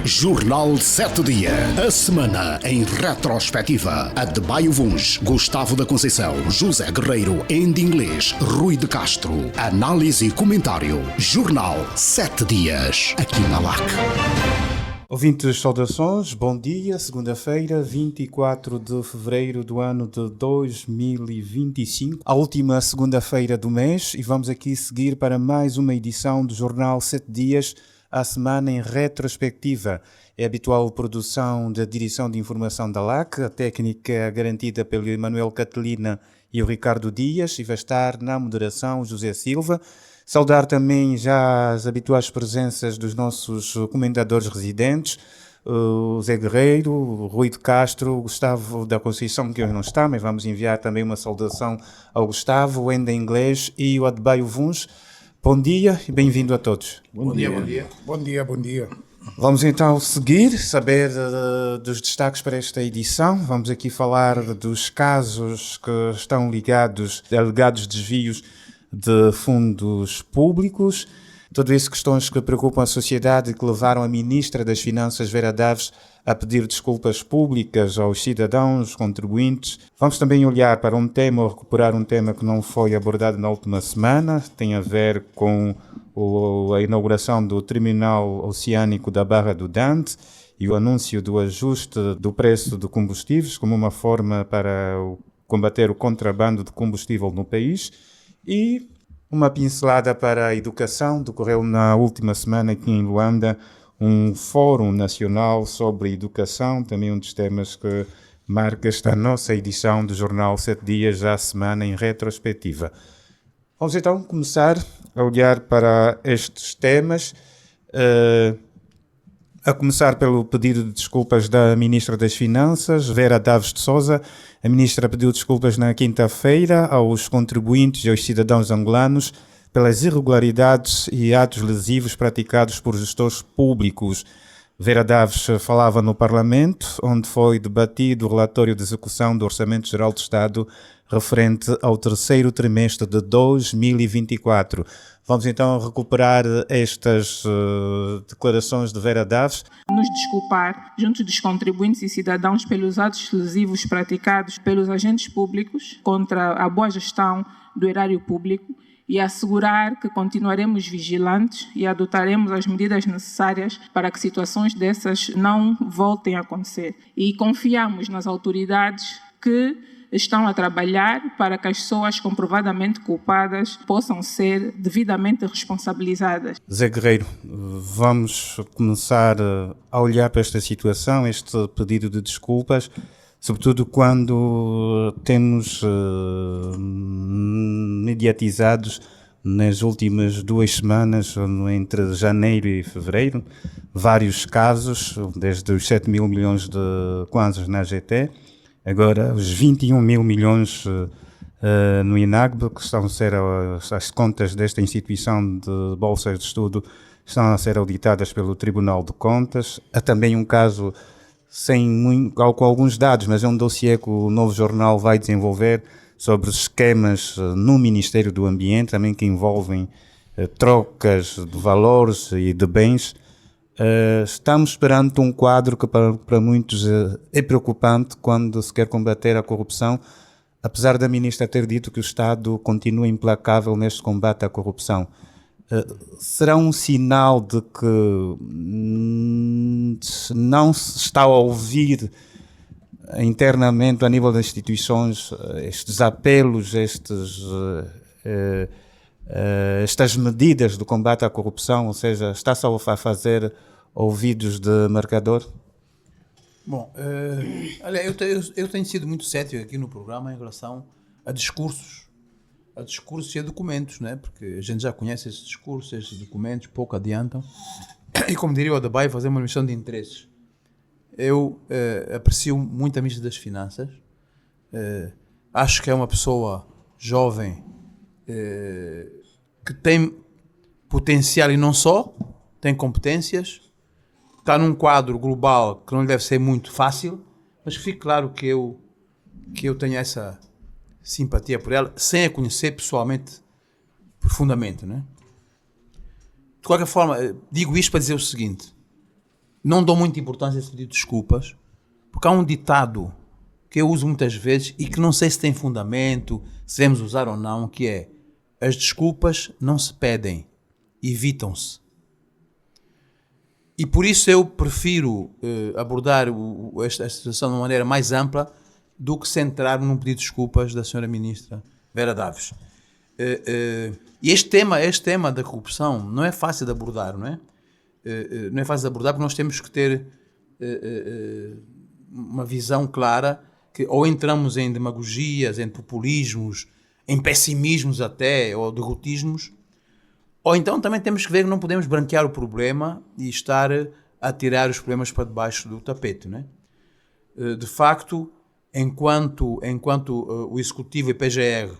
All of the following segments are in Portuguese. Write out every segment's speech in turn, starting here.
Jornal 7 Dias. A semana em retrospectiva. Adebayo Vuns, Gustavo da Conceição, José Guerreiro, Andy Inglês, Rui de Castro. Análise e comentário. Jornal 7 Dias. Aqui na LAC. Ouvintes, saudações, bom dia, segunda-feira, 24 de fevereiro do ano de 2025, a última segunda-feira do mês, e vamos aqui seguir para mais uma edição do Jornal 7 Dias, a semana em retrospectiva. É a habitual produção da Direção de Informação da LAC, a técnica é garantida pelo Emanuel Catelina e o Ricardo Dias, e vai estar na moderação o José Silva. Saudar também já as habituais presenças dos nossos comentadores residentes, o Zé Guerreiro, o Rui de Castro, o Gustavo da Conceição, que hoje não está, mas vamos enviar também uma saudação ao Gustavo, o Andy Inglês e o Adebayo Vuns. Bom dia e bem-vindo a todos. Bom dia. Bom dia. Vamos então seguir, saber dos destaques para esta edição. Vamos aqui falar dos casos que estão ligados a alegados desvios de fundos públicos. Tudo isso questões que preocupam a sociedade e que levaram a Ministra das Finanças, Vera Daves, a pedir desculpas públicas aos cidadãos, contribuintes. Vamos também olhar para um tema, ou recuperar um tema que não foi abordado na última semana. Tem a ver com a inauguração do Terminal Oceânico da Barra do Dante e o anúncio do ajuste do preço de combustíveis como uma forma para combater o contrabando de combustível no país. E uma pincelada para a educação. Decorreu na última semana aqui em Luanda um fórum nacional sobre educação, também um dos temas que marca esta nossa edição do Jornal 7 Dias, já a semana em retrospectiva. Vamos então começar a olhar para estes temas, a começar pelo pedido de desculpas da Ministra das Finanças, Vera Daves de Souza. A Ministra pediu desculpas na quinta-feira aos contribuintes e aos cidadãos angolanos pelas irregularidades e atos lesivos praticados por gestores públicos. Vera Daves falava no Parlamento, onde foi debatido o relatório de execução do Orçamento Geral do Estado referente ao terceiro trimestre de 2024. Vamos então recuperar estas declarações de Vera Daves. Nos desculpar, junto dos contribuintes e cidadãos, pelos atos lesivos praticados pelos agentes públicos contra a boa gestão do erário público e assegurar que continuaremos vigilantes e adotaremos as medidas necessárias para que situações dessas não voltem a acontecer. E confiamos nas autoridades que estão a trabalhar para que as pessoas comprovadamente culpadas possam ser devidamente responsabilizadas. Zé Guerreiro, vamos começar a olhar para esta situação, este pedido de desculpas, sobretudo quando temos mediatizados nas últimas 2 semanas, entre janeiro e fevereiro, vários casos, desde os 7 mil milhões de kwanzas na AGT, agora os 21 mil milhões no INAGB, que estão a ser as contas desta instituição de bolsas de estudo, estão a ser auditadas pelo Tribunal de Contas. Há também um caso com alguns dados, mas é um dossiê que o Novo Jornal vai desenvolver sobre os esquemas no Ministério do Ambiente, também que envolvem trocas de valores e de bens. Estamos perante um quadro que para muitos é preocupante quando se quer combater a corrupção, apesar da Ministra ter dito que o Estado continua implacável neste combate à corrupção. Será um sinal de que não se está a ouvir internamente, a nível das instituições, estes apelos, estas medidas de combate à corrupção, ou seja, está-se a fazer ouvidos de marcador? Bom, olha, eu tenho sido muito cético aqui no programa em relação a discursos e a documentos, né? Porque a gente já conhece esses discursos, esses documentos, pouco adiantam. E como diria o Adebayo, fazer uma missão de interesses. Eu aprecio muito a Ministra das Finanças, acho que é uma pessoa jovem que tem potencial e não só, tem competências, está num quadro global que não deve ser muito fácil, mas que fique claro que eu tenho essa simpatia por ela, sem a conhecer pessoalmente, profundamente, né? De qualquer forma, digo isto para dizer o seguinte: não dou muita importância a esse pedido de desculpas, porque há um ditado que eu uso muitas vezes e que não sei se tem fundamento, se devemos usar ou não, que é: as desculpas não se pedem, evitam-se. E por isso eu prefiro abordar esta situação de uma maneira mais ampla do que centrar-me num pedido de desculpas da Sra. Ministra Vera Daves. E este tema da corrupção não é fácil de abordar, não é? Não é fácil de abordar porque nós temos que ter uma visão clara, que ou entramos em demagogias, em populismos, em pessimismos até, ou derrotismos, ou então também temos que ver que não podemos branquear o problema e estar a tirar os problemas para debaixo do tapete, não é? De facto, enquanto o Executivo e a PGR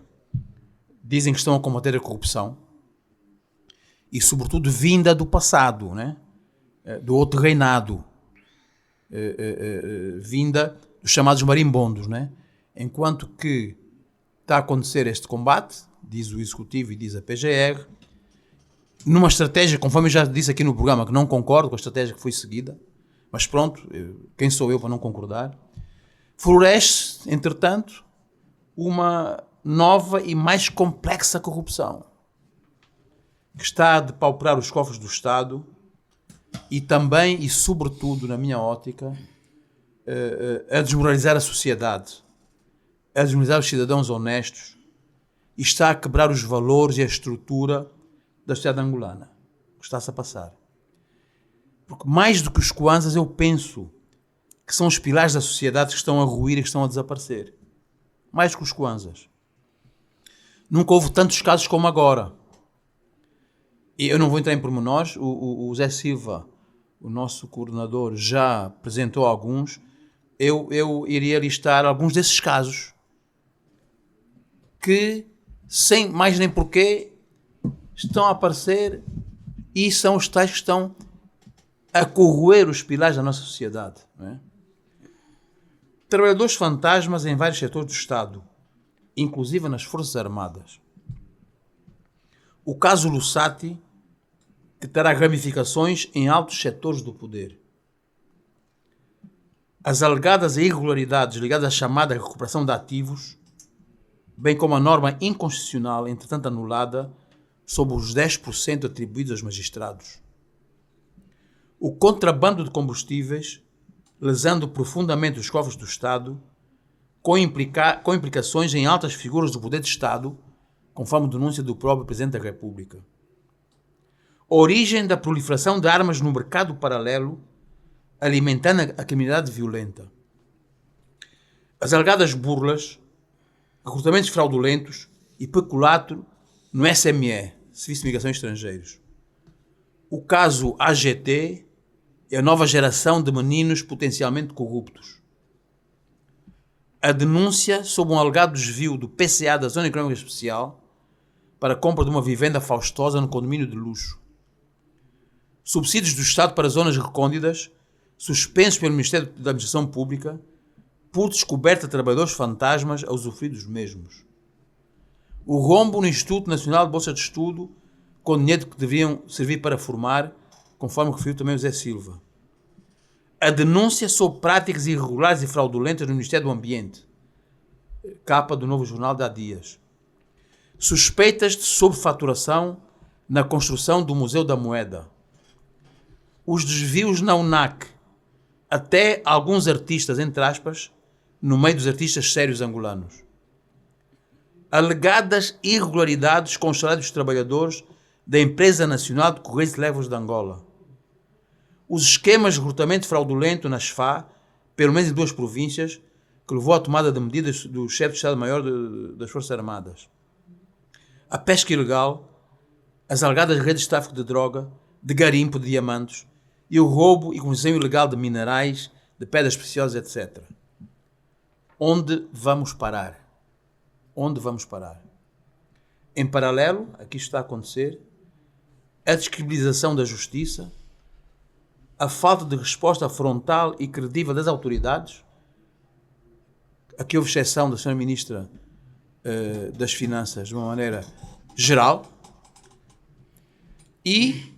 dizem que estão a combater a corrupção, e sobretudo vinda do passado, né? Do outro reinado, vinda dos chamados marimbondos, né? Enquanto que está a acontecer este combate, diz o Executivo e diz a PGR, numa estratégia, conforme eu já disse aqui no programa, que não concordo com a estratégia que foi seguida, mas pronto, quem sou eu para não concordar, floresce, entretanto, uma nova e mais complexa corrupção, que está a depauperar os cofres do Estado e também, e sobretudo, na minha ótica, a desmoralizar a sociedade, a desmoralizar os cidadãos honestos e está a quebrar os valores e a estrutura da sociedade angolana, que está-se a passar. Porque mais do que os kwanzas, eu penso que são os pilares da sociedade que estão a ruir e que estão a desaparecer. Mais do que os kwanzas. Nunca houve tantos casos como agora. E eu não vou entrar em pormenores, o Zé Silva, o nosso coordenador, já apresentou alguns. Eu iria listar alguns desses casos que, sem mais nem porquê, estão a aparecer e são os tais que estão a corroer os pilares da nossa sociedade. Não é? Trabalhadores fantasmas em vários setores do Estado, inclusive nas Forças Armadas. O caso Lussati, que terá ramificações em altos setores do poder. As alegadas irregularidades ligadas à chamada recuperação de ativos, bem como a norma inconstitucional, entretanto anulada, sobre os 10% atribuídos aos magistrados. O contrabando de combustíveis, lesando profundamente os cofres do Estado, com implicações em altas figuras do poder de Estado, conforme denúncia do próprio Presidente da República. A origem da proliferação de armas no mercado paralelo, alimentando a criminalidade violenta. As alegadas burlas, recrutamentos fraudulentos e peculato no SME, Serviço de Migração Estrangeiros. O caso AGT é a nova geração de meninos potencialmente corruptos. A denúncia sobre um alegado desvio do PCA da Zona Económica Especial para a compra de uma vivenda faustosa no condomínio de luxo. Subsídios do Estado para zonas recônditas, suspensos pelo Ministério da Administração Pública, por descoberta de trabalhadores fantasmas a usufruir dos mesmos. O rombo no Instituto Nacional de Bolsa de Estudo, com dinheiro que deveriam servir para formar, conforme referiu também o Zé Silva. A denúncia sobre práticas irregulares e fraudulentas no Ministério do Ambiente, capa do Novo Jornal de há dias. Suspeitas de sobrefaturação na construção do Museu da Moeda. Os desvios na UNAC, até alguns artistas, entre aspas, no meio dos artistas sérios angolanos. Alegadas irregularidades com os salários dos trabalhadores da Empresa Nacional de Correios e Léguas de Angola. Os esquemas de recrutamento fraudulento na SFA, pelo menos em 2 províncias, que levou à tomada de medidas do chefe de Estado-Maior das Forças Armadas. A pesca ilegal, as alegadas redes de tráfico de droga, de garimpo de diamantes e o roubo e comercialização ilegal de minerais, de pedras preciosas, etc. Onde vamos parar? Onde vamos parar? Em paralelo, aqui está a acontecer, a descredibilização da justiça, a falta de resposta frontal e credível das autoridades, aqui houve exceção da Sra. Ministra das Finanças de uma maneira geral, e,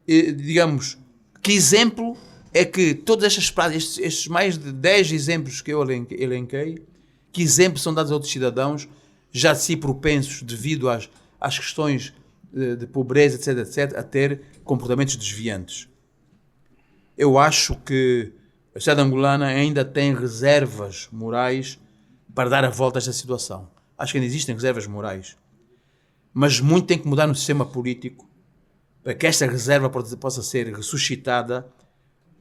digamos, que exemplo é que todas estas práticas, estes mais de 10 exemplos que eu elenquei, que exemplos são dados a outros cidadãos, já de si propensos, devido às questões de pobreza, etc., a ter comportamentos desviantes. Eu acho que a sociedade angolana ainda tem reservas morais para dar a volta a esta situação. Acho que ainda existem reservas morais. Mas muito tem que mudar no sistema político para que esta reserva possa ser ressuscitada,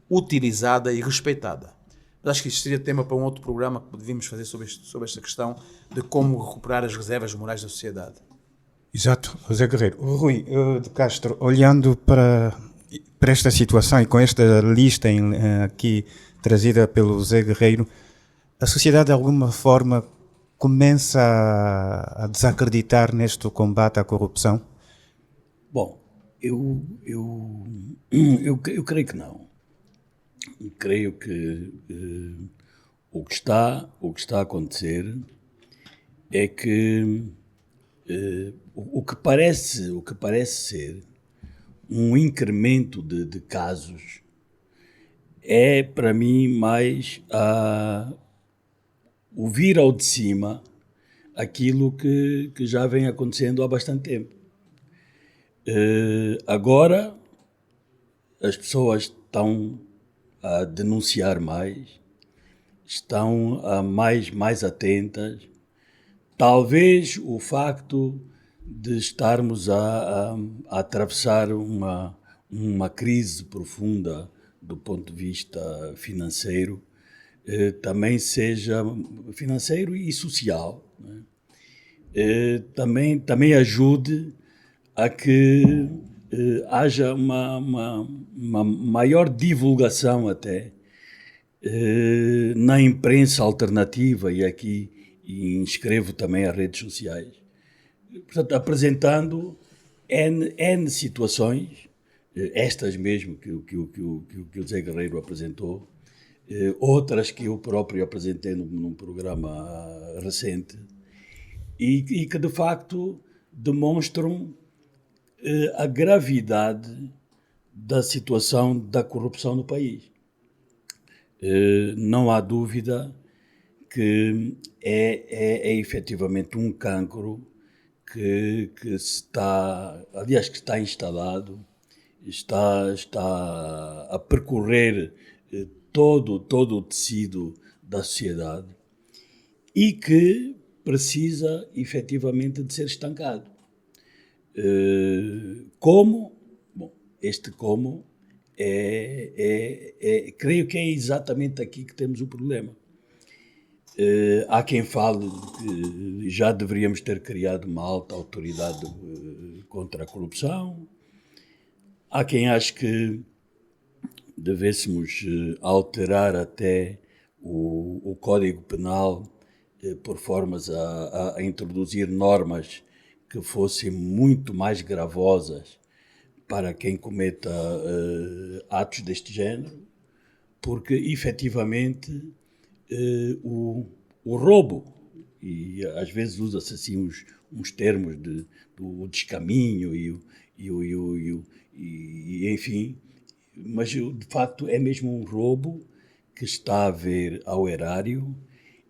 utilizada e respeitada. Mas acho que isto seria tema para um outro programa que devíamos fazer sobre esta questão de como recuperar as reservas morais da sociedade. Exato, José Guerreiro. Rui de Castro, olhando para esta situação e com esta lista aqui trazida pelo José Guerreiro, a sociedade de alguma forma começa a desacreditar neste combate à corrupção? Bom, eu creio que não. Creio que o que está a acontecer é que o que parece ser um incremento de casos é, para mim, mais o vir ao de cima aquilo que já vem acontecendo há bastante tempo. Agora as pessoas estão a denunciar mais, estão mais atentas. Talvez o facto de estarmos a atravessar uma crise profunda do ponto de vista financeiro, também seja financeiro e social, né? Também ajude a que haja uma maior divulgação até na imprensa alternativa, e aqui inscrevo também as redes sociais, portanto, apresentando N situações, estas mesmo que o Zé Guerreiro apresentou, outras que eu próprio apresentei num programa recente, e que de facto demonstram a gravidade da situação da corrupção no país. Não há dúvida que é efetivamente um cancro que está instalado, está a percorrer todo o tecido da sociedade e que precisa efetivamente de ser estancado. Como? Bom, este como creio que é exatamente aqui que temos o problema. Há quem fale que já deveríamos ter criado uma alta autoridade contra a corrupção. Há quem ache que devêssemos alterar até o Código Penal por formas a introduzir normas que fossem muito mais gravosas para quem cometa atos deste género, porque efetivamente o roubo, e às vezes usa-se assim uns termos do descaminho e enfim, mas de facto é mesmo um roubo que está a ver ao erário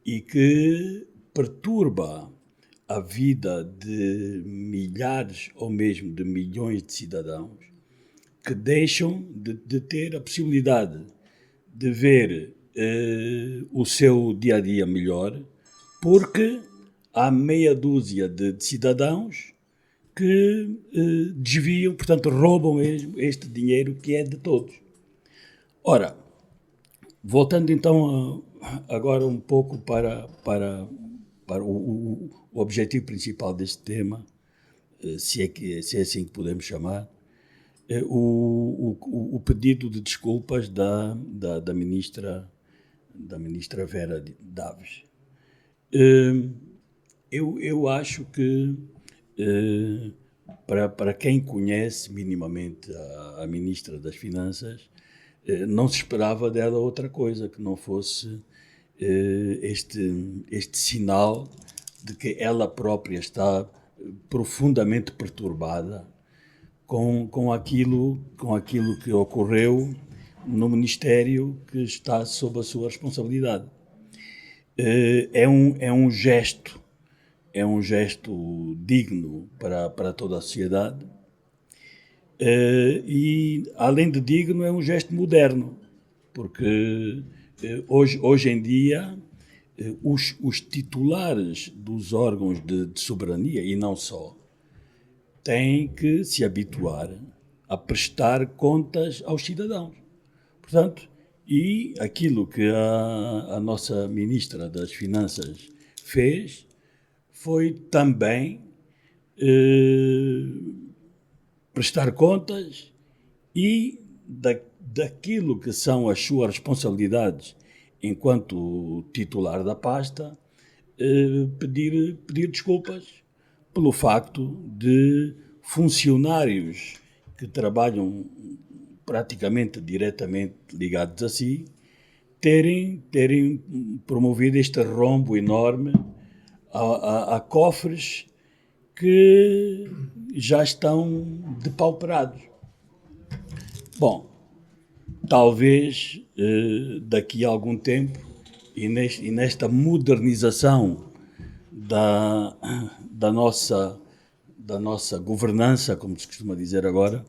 e que perturba a vida de milhares ou mesmo de milhões de cidadãos que deixam de ter a possibilidade de ver o seu dia-a-dia melhor, porque há meia dúzia de cidadãos que desviam, portanto roubam mesmo este dinheiro que é de todos. Ora, voltando então agora um pouco para o objetivo principal deste tema, se é assim que podemos chamar, o pedido de desculpas da ministra Vera Daves. Eu acho que para quem conhece minimamente a ministra das Finanças, não se esperava dela outra coisa que não fosse este sinal de que ela própria está profundamente perturbada com aquilo que ocorreu no Ministério que está sob a sua responsabilidade. É um gesto digno para toda a sociedade e, além de digno, é um gesto moderno, porque hoje em dia os titulares dos órgãos de soberania, e não só, têm que se habituar a prestar contas aos cidadãos. Portanto, e aquilo que a nossa Ministra das Finanças fez foi também prestar contas e daquilo que são as suas responsabilidades enquanto titular da pasta, pedir desculpas pelo facto de funcionários que trabalham praticamente diretamente ligados a si terem promovido este rombo enorme a cofres que já estão depauperados. Bom, talvez daqui a algum tempo e nesta modernização da nossa governança, como se costuma dizer agora,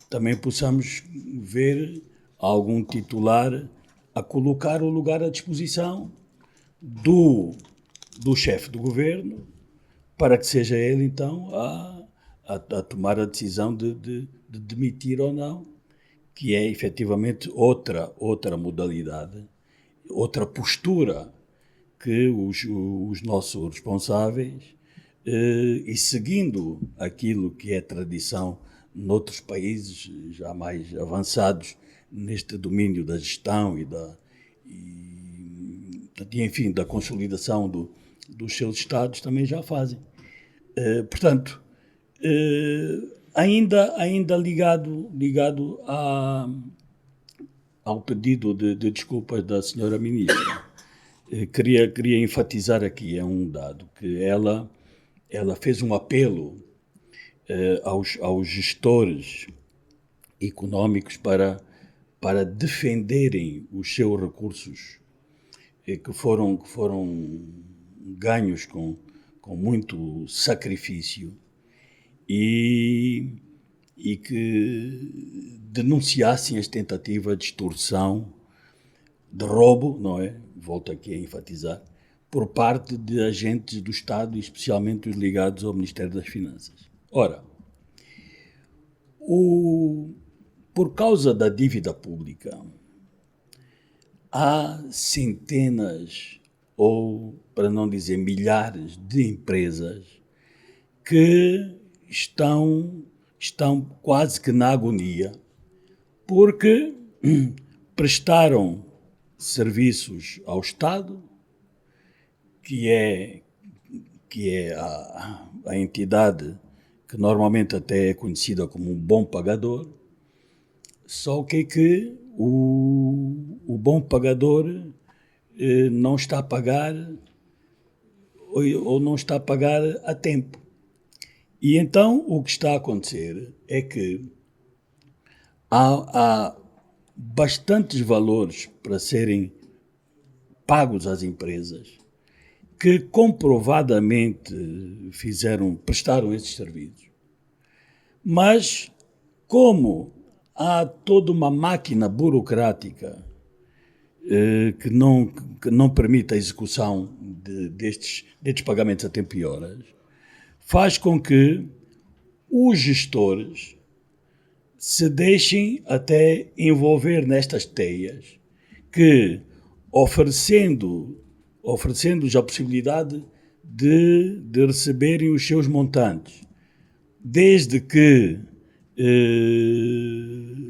também possamos ver algum titular a colocar o lugar à disposição do chefe do governo para que seja ele, então, a tomar a decisão de demitir ou não, que é efetivamente outra modalidade, outra postura que os nossos responsáveis, e seguindo aquilo que é tradição noutros países já mais avançados neste domínio da gestão enfim, da consolidação dos seus estados, também já fazem. Portanto, ainda ligado ao pedido de desculpas da senhora ministra, queria enfatizar aqui um dado, que ela fez um apelo aos gestores económicos para defenderem os seus recursos que foram ganhos com muito sacrifício e que denunciassem as tentativas de extorsão, de roubo, não é? Volto aqui a enfatizar, por parte de agentes do Estado, especialmente os ligados ao Ministério das Finanças. Ora, por causa da dívida pública, há centenas, ou para não dizer milhares, de empresas que estão quase que na agonia porque prestaram serviços ao Estado, que é a entidade que normalmente até é conhecida como um bom pagador, só que o bom pagador não está a pagar ou não está a pagar a tempo. E então o que está a acontecer é que há bastantes valores para serem pagos às empresas que comprovadamente prestaram esses serviços. Mas como há toda uma máquina burocrática que não permite a execução destes pagamentos a tempo e horas, faz com que os gestores se deixem até envolver nestas teias que, oferecendo-lhes a possibilidade de receberem os seus montantes, desde que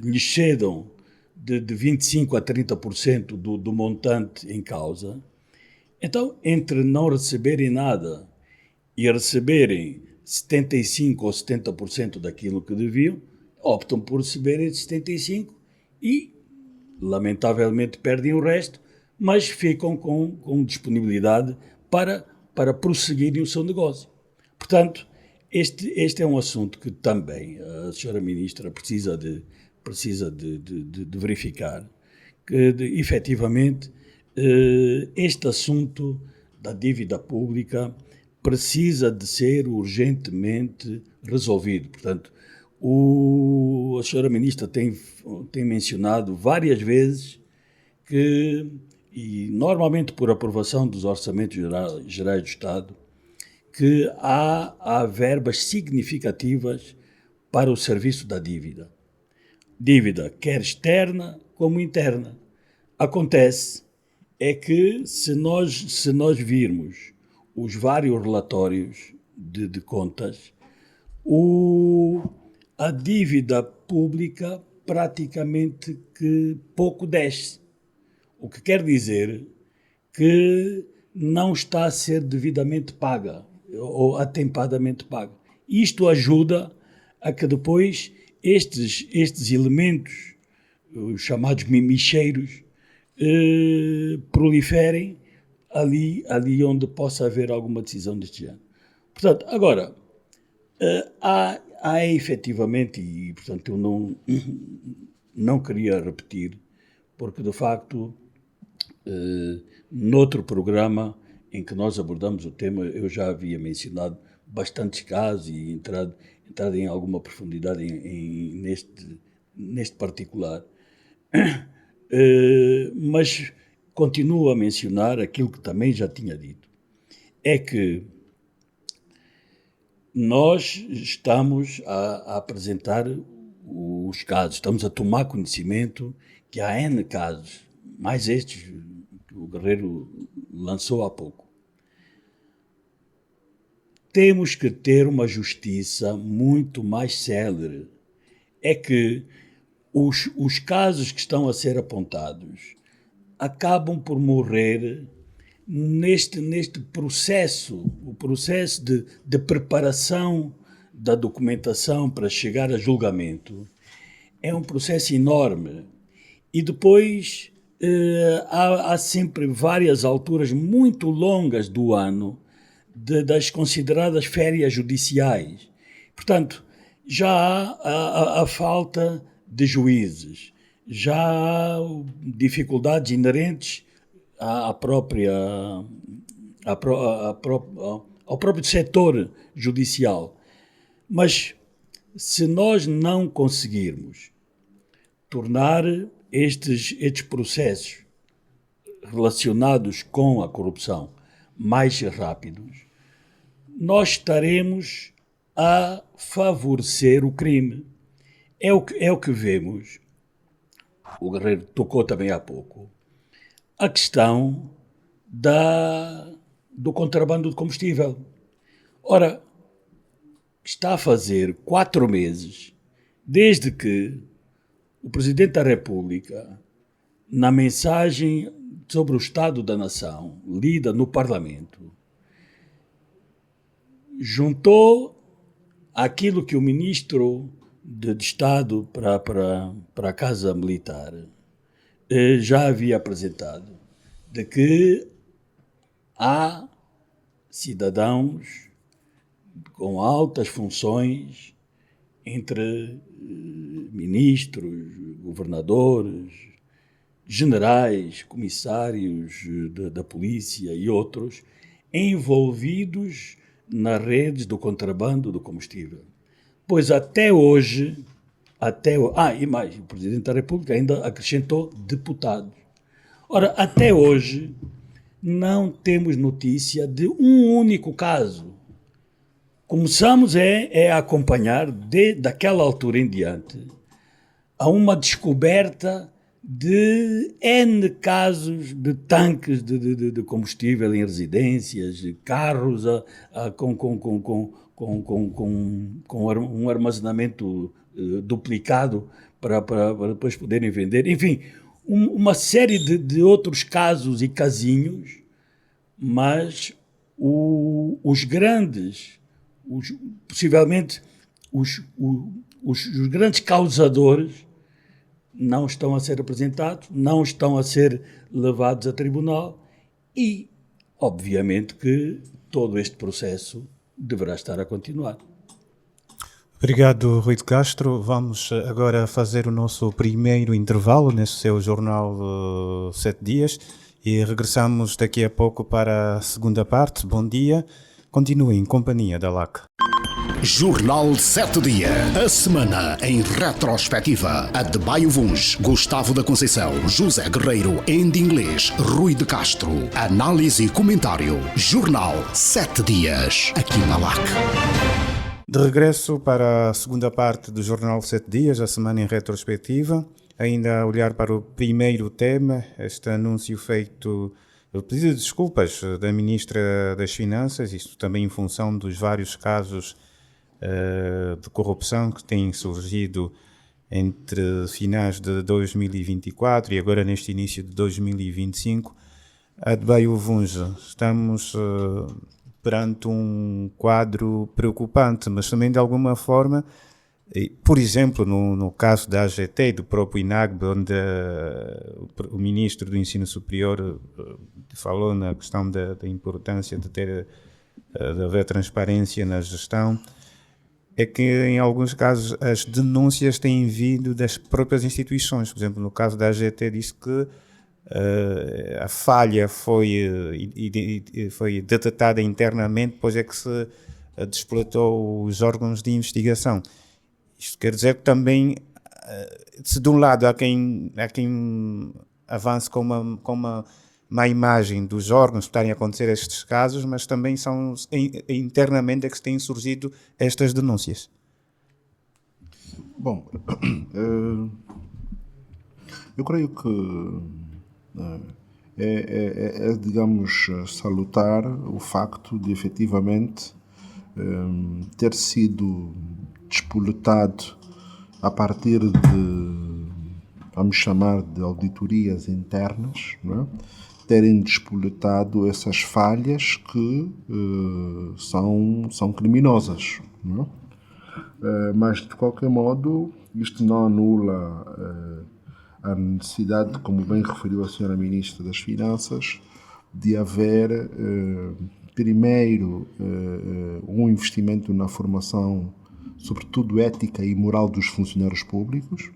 lhes cedam de 25% a 30% do montante em causa. Então, entre não receberem nada e receberem 75% ou 70% daquilo que deviam, optam por receberem 75% e, lamentavelmente, perdem o resto, mas ficam com disponibilidade para prosseguirem o seu negócio. Portanto, este é um assunto que também a senhora Ministra precisa de precisa de verificar que, efetivamente, este assunto da dívida pública precisa de ser urgentemente resolvido. Portanto, a senhora ministra tem mencionado várias vezes que, e normalmente por aprovação dos orçamentos gerais do Estado, que há verbas significativas para o serviço da dívida. Dívida quer externa como interna. Acontece é que se nós virmos os vários relatórios de contas, a dívida pública praticamente que pouco desce. O que quer dizer que não está a ser devidamente paga ou atempadamente paga. Isto ajuda a que depois estes elementos, os chamados mimicheiros, proliferem ali onde possa haver alguma decisão deste género. Portanto, agora, há efetivamente, e portanto eu não queria repetir, porque de facto, noutro programa em que nós abordamos o tema, eu já havia mencionado bastantes casos e entrado em alguma profundidade neste particular. Mas continuo a mencionar aquilo que também já tinha dito. É que nós estamos a apresentar os casos, estamos a tomar conhecimento que há N casos, mais estes que o Guerreiro lançou há pouco. Temos que ter uma justiça muito mais célere. É que os casos que estão a ser apontados acabam por morrer neste processo, o processo de preparação da documentação para chegar a julgamento. É um processo enorme. E depois há sempre várias alturas muito longas do ano das consideradas férias judiciais. Portanto, já há a falta de juízes, já há dificuldades inerentes ao próprio setor judicial. Mas se nós não conseguirmos tornar estes processos relacionados com a corrupção mais rápidos, nós estaremos a favorecer o crime. É o que vemos. O Guerreiro tocou também há pouco. A questão do contrabando de combustível. Ora, está a fazer 4 meses desde que o Presidente da República, na mensagem sobre o Estado da Nação, lida no Parlamento, juntou aquilo que o Ministro de Estado para a Casa Militar já havia apresentado, de que há cidadãos com altas funções entre ministros, governadores, generais, comissários da polícia e outros, envolvidos nas redes do contrabando do combustível. Pois até hoje, e mais, o Presidente da República ainda acrescentou deputados. Ora, até hoje não temos notícia de um único caso. Começamos a acompanhar, daquela altura em diante, a uma descoberta de N casos de tanques de combustível em residências, de carros com um armazenamento duplicado para depois poderem vender. Enfim, uma série de outros casos e casinhos, mas os grandes, possivelmente os grandes causadores não estão a ser apresentados, não estão a ser levados a tribunal e, obviamente, que todo este processo deverá estar a continuar. Obrigado, Rui de Castro. Vamos agora fazer o nosso primeiro intervalo nesse seu jornal 7 dias e regressamos daqui a pouco para a segunda parte. Bom dia. Continue em companhia da LAC. Jornal 7 Dias. A semana em retrospectiva. A de Baio Vuns, Gustavo da Conceição, José Guerreiro, em inglês, Rui de Castro. Análise e comentário. Jornal 7 Dias. Aqui na LAC. De regresso para a segunda parte do Jornal 7 Dias, a semana em retrospectiva. Ainda a olhar para o primeiro tema, este anúncio feito, o pedido de desculpas da Ministra das Finanças, isto também em função dos vários casos de corrupção que têm surgido entre finais de 2024 e agora neste início de 2025. A de Baio Vuns, estamos perante um quadro preocupante, mas também de alguma forma, por exemplo, no caso da AGT e do próprio INAGB, onde o Ministro do Ensino Superior falou na questão da importância de haver transparência na gestão, é que em alguns casos as denúncias têm vindo das próprias instituições. Por exemplo, no caso da AGT disse que a falha foi detectada internamente, depois é que se despletou os órgãos de investigação. Isto quer dizer que também, se de um lado há quem avance com uma má imagem dos órgãos por estarem a acontecer estes casos, mas também são internamente é que têm surgido estas denúncias. Bom, eu creio que digamos, salutar o facto de efetivamente ter sido despoletado a partir de, vamos chamar de auditorias internas, não é? Terem despoletado essas falhas que são criminosas, não é? Mas de qualquer modo isto não anula a necessidade, como bem referiu a senhora Ministra das Finanças, de haver primeiro um investimento na formação, sobretudo ética e moral dos funcionários públicos,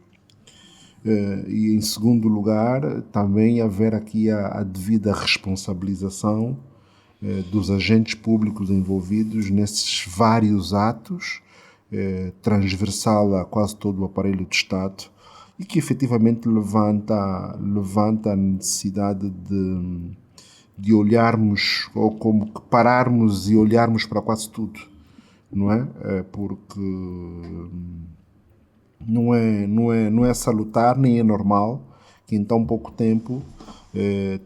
e em segundo lugar também haver aqui a devida responsabilização dos agentes públicos envolvidos nesses vários atos, transversal a quase todo o aparelho do Estado, e que efetivamente levanta a necessidade de olharmos, ou como que pararmos e olharmos para quase tudo, não é? Porque não é salutar nem é normal que em tão pouco tempo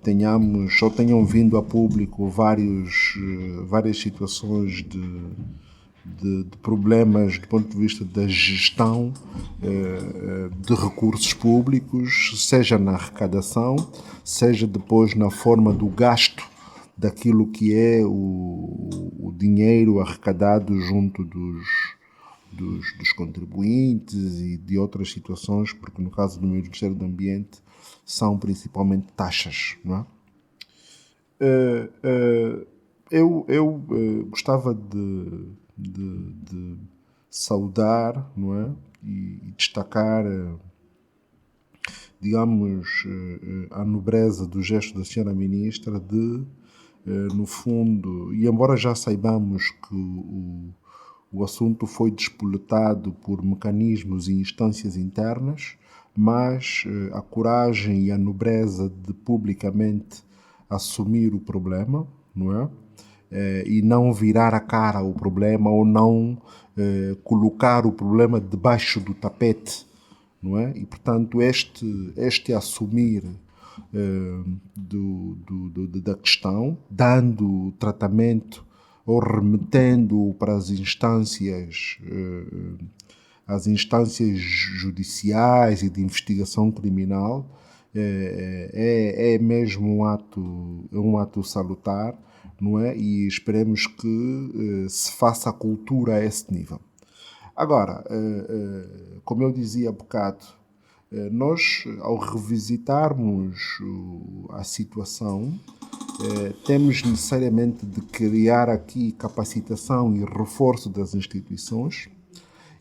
tenham vindo a público várias situações de problemas do ponto de vista da gestão de recursos públicos, seja na arrecadação, seja depois na forma do gasto daquilo que é o dinheiro arrecadado junto dos contribuintes e de outras situações, porque no caso do Ministério do Ambiente são principalmente taxas, não é? Eu gostava de saudar, não é? E destacar, digamos, a nobreza do gesto da senhora Ministra de, no fundo, e embora já saibamos que o assunto foi despoletado por mecanismos e instâncias internas, mas a coragem e a nobreza de publicamente assumir o problema, não é? E não virar a cara ao problema ou não colocar o problema debaixo do tapete, não é? E, portanto, este assumir da questão, dando tratamento ou remetendo para as instâncias judiciais e de investigação criminal, é mesmo um ato salutar, não é? E esperemos que se faça a cultura a esse nível. Agora, como eu dizia há bocado, nós, ao revisitarmos a situação, temos necessariamente de criar aqui capacitação e reforço das instituições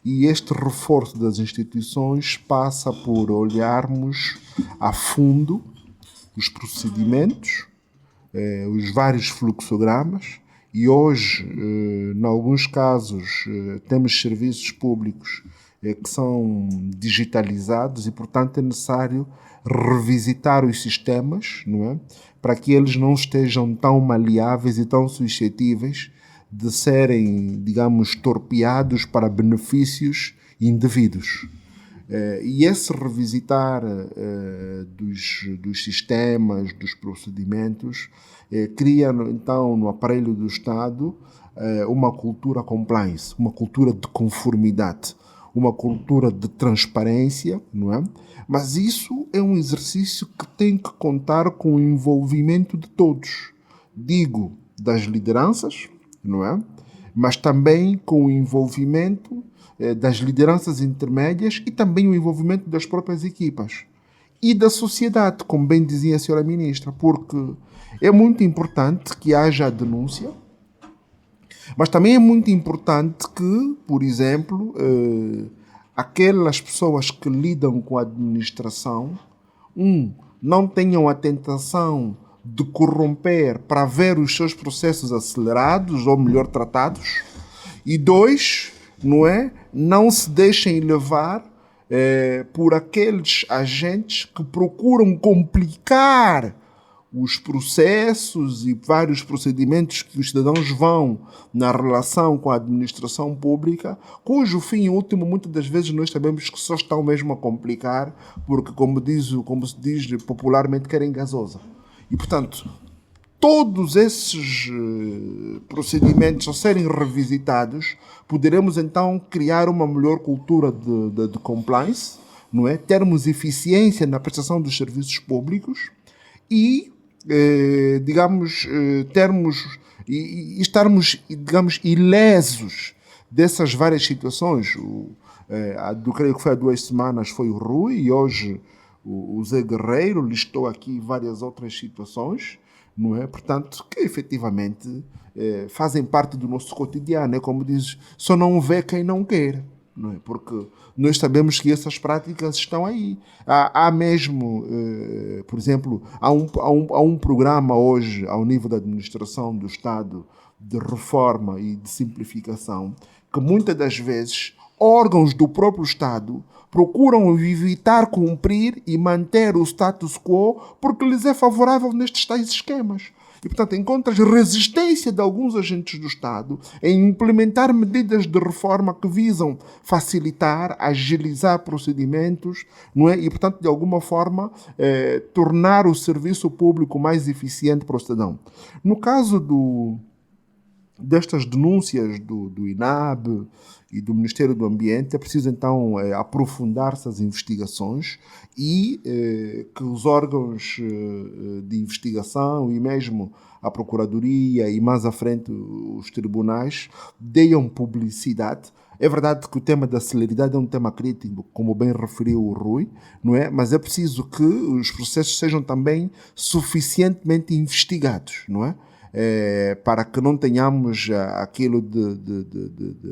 E este reforço das instituições passa por olharmos a fundo os procedimentos, os vários fluxogramas, e hoje, em alguns casos, temos serviços públicos que são digitalizados e, portanto, é necessário revisitar os sistemas, não é? Para que eles não estejam tão maleáveis e tão suscetíveis de serem, digamos, torpeados para benefícios indevidos. E esse revisitar dos sistemas, dos procedimentos, cria, então, no aparelho do Estado, uma cultura compliance, uma cultura de conformidade, uma cultura de transparência, não é? Mas isso é um exercício que tem que contar com o envolvimento de todos. Digo, das lideranças, não é? Mas também com o envolvimento das lideranças intermédias e também o envolvimento das próprias equipas. E da sociedade, como bem dizia a senhora ministra, porque é muito importante que haja a denúncia, mas também é muito importante que, por exemplo, aquelas pessoas que lidam com a administração, não tenham a tentação de corromper para ver os seus processos acelerados ou melhor tratados, e 2, não se deixem levar por aqueles agentes que procuram complicar os processos e vários procedimentos que os cidadãos vão na relação com a administração pública, cujo fim último muitas das vezes nós sabemos que só estão mesmo a complicar, porque como se diz popularmente, querem gasosa. E portanto, todos esses procedimentos ao serem revisitados, poderemos então criar uma melhor cultura de compliance, não é? Termos eficiência na prestação dos serviços públicos e, estarmos, ilesos dessas várias situações. Creio que foi há 2 semanas foi o Rui, e hoje o Zé Guerreiro listou aqui várias outras situações, não é? Portanto, que efetivamente fazem parte do nosso cotidiano. É como diz, só não vê quem não quer, não é? Porque nós sabemos que essas práticas estão aí. Há mesmo, por exemplo, há um programa hoje, ao nível da administração do Estado, de reforma e de simplificação, que muitas das vezes órgãos do próprio Estado procuram evitar cumprir e manter o status quo porque lhes é favorável nestes tais esquemas. E, portanto, encontras resistência de alguns agentes do Estado em implementar medidas de reforma que visam facilitar, agilizar procedimentos, não é? E, portanto, de alguma forma, tornar o serviço público mais eficiente para o cidadão. No caso destas denúncias do INAB e do Ministério do Ambiente, é preciso então aprofundar-se as investigações e que os órgãos de investigação e mesmo a Procuradoria e mais à frente os tribunais deem publicidade. É verdade que o tema da celeridade é um tema crítico, como bem referiu o Rui, não é? Mas é preciso que os processos sejam também suficientemente investigados, não é? Para que não tenhamos aquilo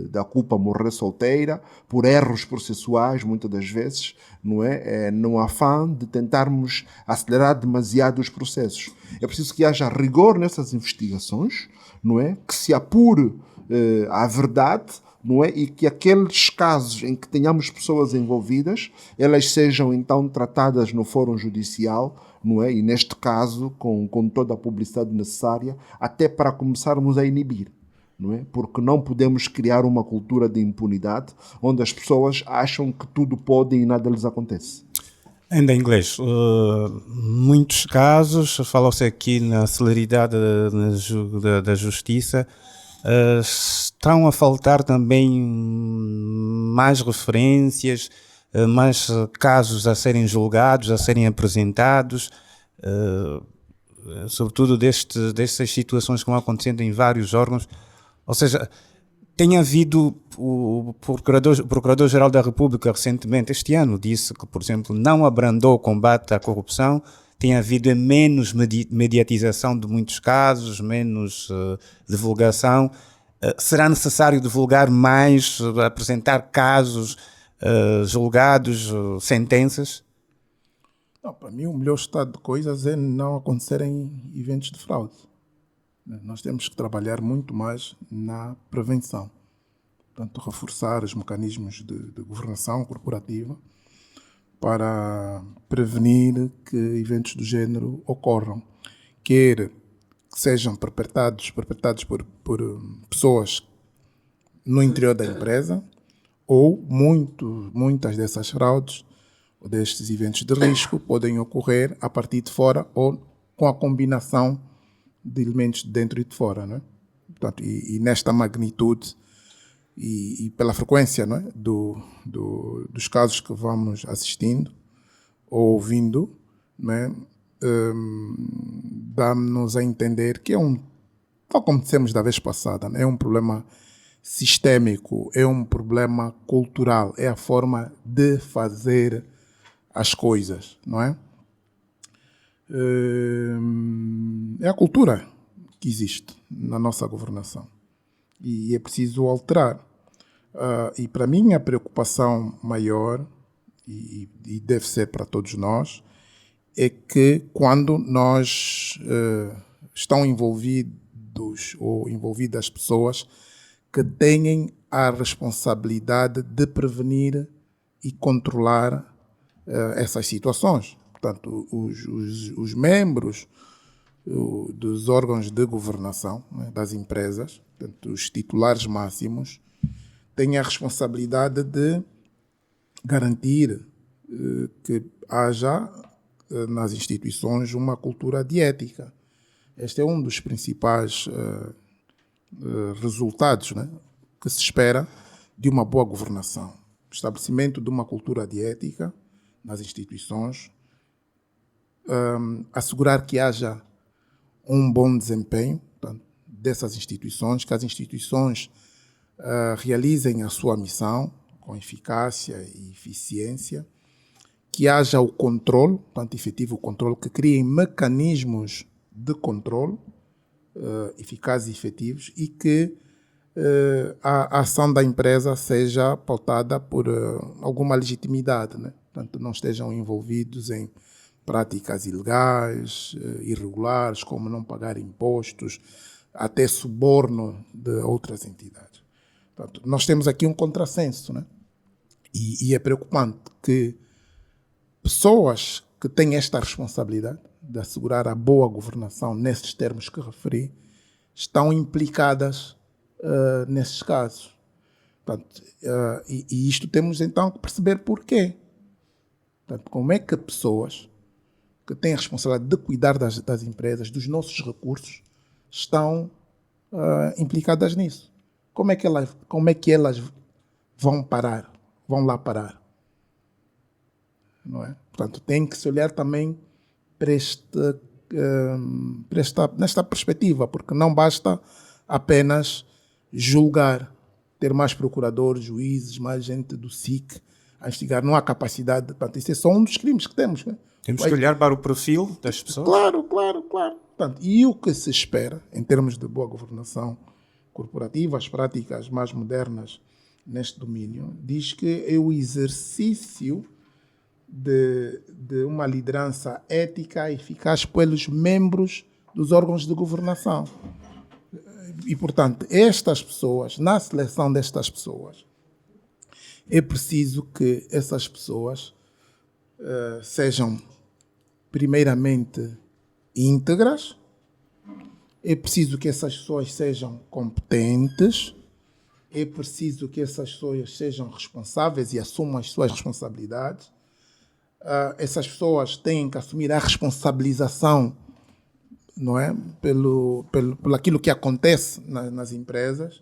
da culpa morrer solteira por erros processuais, muitas das vezes, não é? No afã de tentarmos acelerar demasiado os processos. É preciso que haja rigor nessas investigações, não é? Que se apure a verdade, não é? E que aqueles casos em que tenhamos pessoas envolvidas, elas sejam então tratadas no fórum judicial, não é? E neste caso com toda a publicidade necessária, até para começarmos a inibir, não é? Porque não podemos criar uma cultura de impunidade onde as pessoas acham que tudo podem e nada lhes acontece. Ainda em inglês, muitos casos, falou-se aqui na celeridade da justiça, estão a faltar também mais referências, mais casos a serem julgados, a serem apresentados, sobretudo destas situações que vão acontecendo em vários órgãos. Ou seja, tem havido, o Procurador-Geral da República recentemente, este ano, disse que, por exemplo, não abrandou o combate à corrupção, tem havido menos mediatização de muitos casos, menos divulgação. Será necessário divulgar mais, apresentar casos julgados, sentenças? Não, para mim, o melhor estado de coisas é não acontecerem eventos de fraude. Nós temos que trabalhar muito mais na prevenção. Portanto, reforçar os mecanismos de governação corporativa para prevenir que eventos do género ocorram. Quer que sejam perpetrados por pessoas no interior da empresa, ou muitas dessas fraudes, ou destes eventos de risco, podem ocorrer a partir de fora ou com a combinação de elementos de dentro e de fora. Não é? Portanto, e nesta magnitude e pela frequência, não é? dos casos que vamos assistindo ou ouvindo, não é? Dá-nos a entender que tal como dissemos da vez passada, é um problema sistémico, é um problema cultural, é a forma de fazer as coisas, não é? É a cultura que existe na nossa governação e é preciso alterar. E para mim a preocupação maior, e deve ser para todos nós, é que quando nós estão envolvidos ou envolvidas pessoas que têm a responsabilidade de prevenir e controlar essas situações. Portanto, os membros dos órgãos de governação, né, das empresas, portanto, os titulares máximos, têm a responsabilidade de garantir que haja nas instituições uma cultura de ética. Este é um dos principais resultados, né, que se espera de uma boa governação. O estabelecimento de uma cultura de ética nas instituições, assegurar que haja um bom desempenho, portanto, dessas instituições, que as instituições realizem a sua missão com eficácia e eficiência, que haja o controle, portanto, efetivo controle, que criem mecanismos de controle eficazes e efetivos e que a ação da empresa seja pautada por alguma legitimidade, né? Portanto, não estejam envolvidos em práticas ilegais, irregulares, como não pagar impostos, até suborno de outras entidades. Portanto, nós temos aqui um contrassenso, né? E é preocupante que pessoas que têm esta responsabilidade de assegurar a boa governação nesses termos que referi, estão implicadas nesses casos. Portanto, e isto temos então que perceber porquê. Portanto, como é que pessoas que têm a responsabilidade de cuidar das empresas, dos nossos recursos, estão implicadas nisso? Como é que elas vão lá parar? Não é? Portanto, tem que se olhar também nesta perspectiva, porque não basta apenas julgar, ter mais procuradores, juízes, mais gente do SIC a investigar. Não há capacidade. Portanto, isso é só um dos crimes que temos. Né? Temos que olhar para o perfil das pessoas. Claro. Portanto, e o que se espera em termos de boa governação corporativa, as práticas mais modernas neste domínio, diz que é o exercício de uma liderança ética eficaz pelos membros dos órgãos de governação. E, portanto, estas pessoas, na seleção destas pessoas, é preciso que essas pessoas sejam, primeiramente, íntegras, é preciso que essas pessoas sejam competentes, é preciso que essas pessoas sejam responsáveis e assumam as suas responsabilidades. Essas pessoas têm que assumir a responsabilização, não é? pelo aquilo que acontece nas empresas.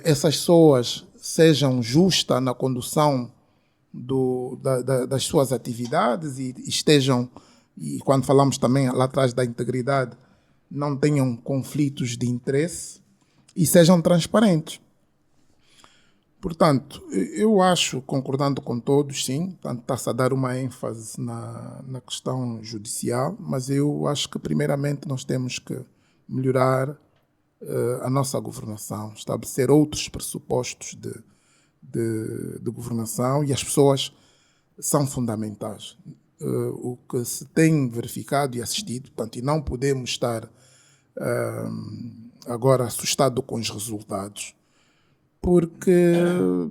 Essas pessoas sejam justas na condução das suas atividades e estejam, e quando falamos também lá atrás da integridade, não tenham conflitos de interesse e sejam transparentes. Portanto, eu acho, concordando com todos, sim, está-se a dar uma ênfase na questão judicial, mas eu acho que primeiramente nós temos que melhorar a nossa governação, estabelecer outros pressupostos de governação, e as pessoas são fundamentais. O que se tem verificado e assistido, portanto, e não podemos estar agora assustados com os resultados, porque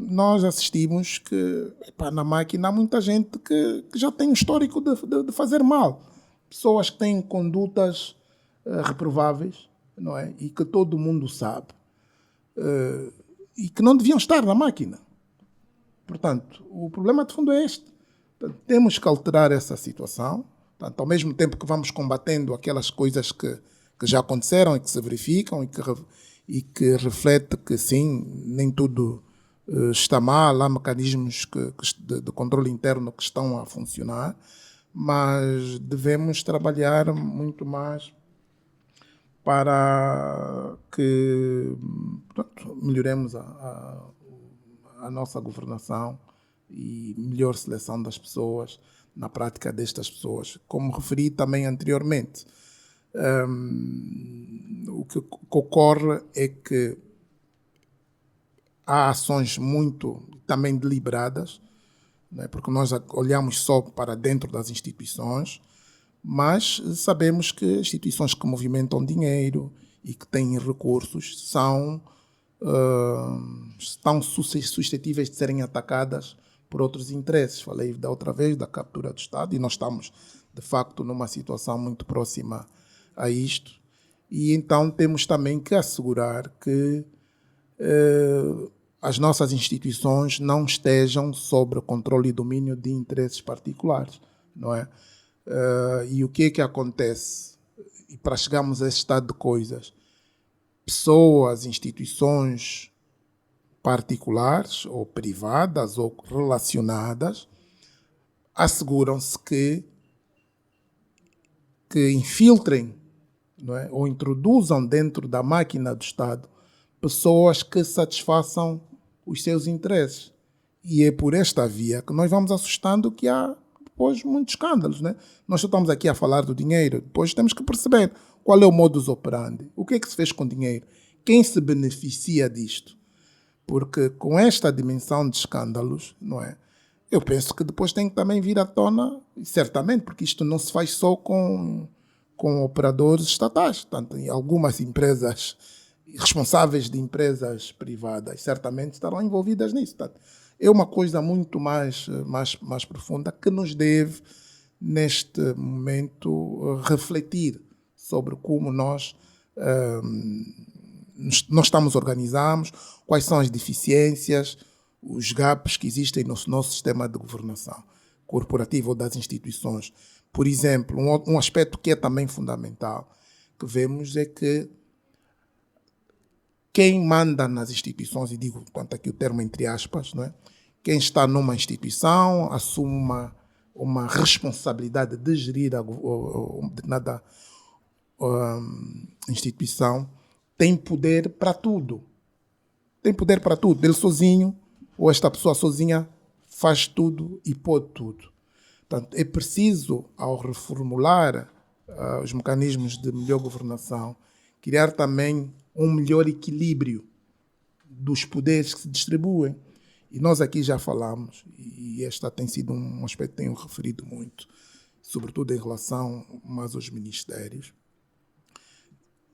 nós assistimos que na máquina há muita gente que já tem um histórico de fazer mal. Pessoas que têm condutas reprováveis, não é? E que todo mundo sabe, e que não deviam estar na máquina. Portanto, o problema de fundo é este. Portanto, temos que alterar essa situação. Portanto, ao mesmo tempo que vamos combatendo aquelas coisas que já aconteceram e que se verificam e que reflete que sim, nem tudo está mal, há mecanismos de controle interno que estão a funcionar, mas devemos trabalhar muito mais para que, portanto, melhoremos a nossa governação e melhor seleção das pessoas na prática destas pessoas. Como referi também anteriormente, o que ocorre é que há ações muito também deliberadas, né, porque nós olhamos só para dentro das instituições, mas sabemos que instituições que movimentam dinheiro e que têm recursos estão suscetíveis de serem atacadas por outros interesses. Falei da outra vez da captura do Estado, e nós estamos, de facto, numa situação muito próxima a isto. E então temos também que assegurar que as nossas instituições não estejam sob o controle e domínio de interesses particulares, não é? E o que é que acontece? E para chegarmos a esse estado de coisas, pessoas, instituições particulares ou privadas ou relacionadas asseguram-se que infiltrem, não é? Ou introduzam dentro da máquina do Estado pessoas que satisfaçam os seus interesses. E é por esta via que nós vamos assustando que há depois muitos escândalos, né? Nós só estamos aqui a falar do dinheiro, depois temos que perceber qual é o modus operandi, o que é que se fez com o dinheiro, quem se beneficia disto. Porque com esta dimensão de escândalos, não é? Eu penso que depois tem que também vir à tona, certamente, porque isto não se faz só com operadores estatais. Portanto, em algumas empresas, responsáveis de empresas privadas, certamente estarão envolvidas nisso. Portanto, é uma coisa muito mais profunda que nos deve, neste momento, refletir sobre como nós estamos organizados, quais são as deficiências, os gaps que existem no nosso sistema de governação corporativa ou das instituições. Por exemplo, um aspecto que é também fundamental que vemos é que quem manda nas instituições, e digo quanto aqui o termo entre aspas, não é? Quem está numa instituição assume uma responsabilidade de gerir a determinada instituição, tem poder para tudo. Tem poder para tudo. Ele sozinho, ou esta pessoa sozinha, faz tudo e pode tudo. Portanto, é preciso, ao reformular os mecanismos de melhor governação, criar também um melhor equilíbrio dos poderes que se distribuem. E nós aqui já falamos, e este tem sido um aspecto que tenho referido muito, sobretudo em relação mais aos ministérios,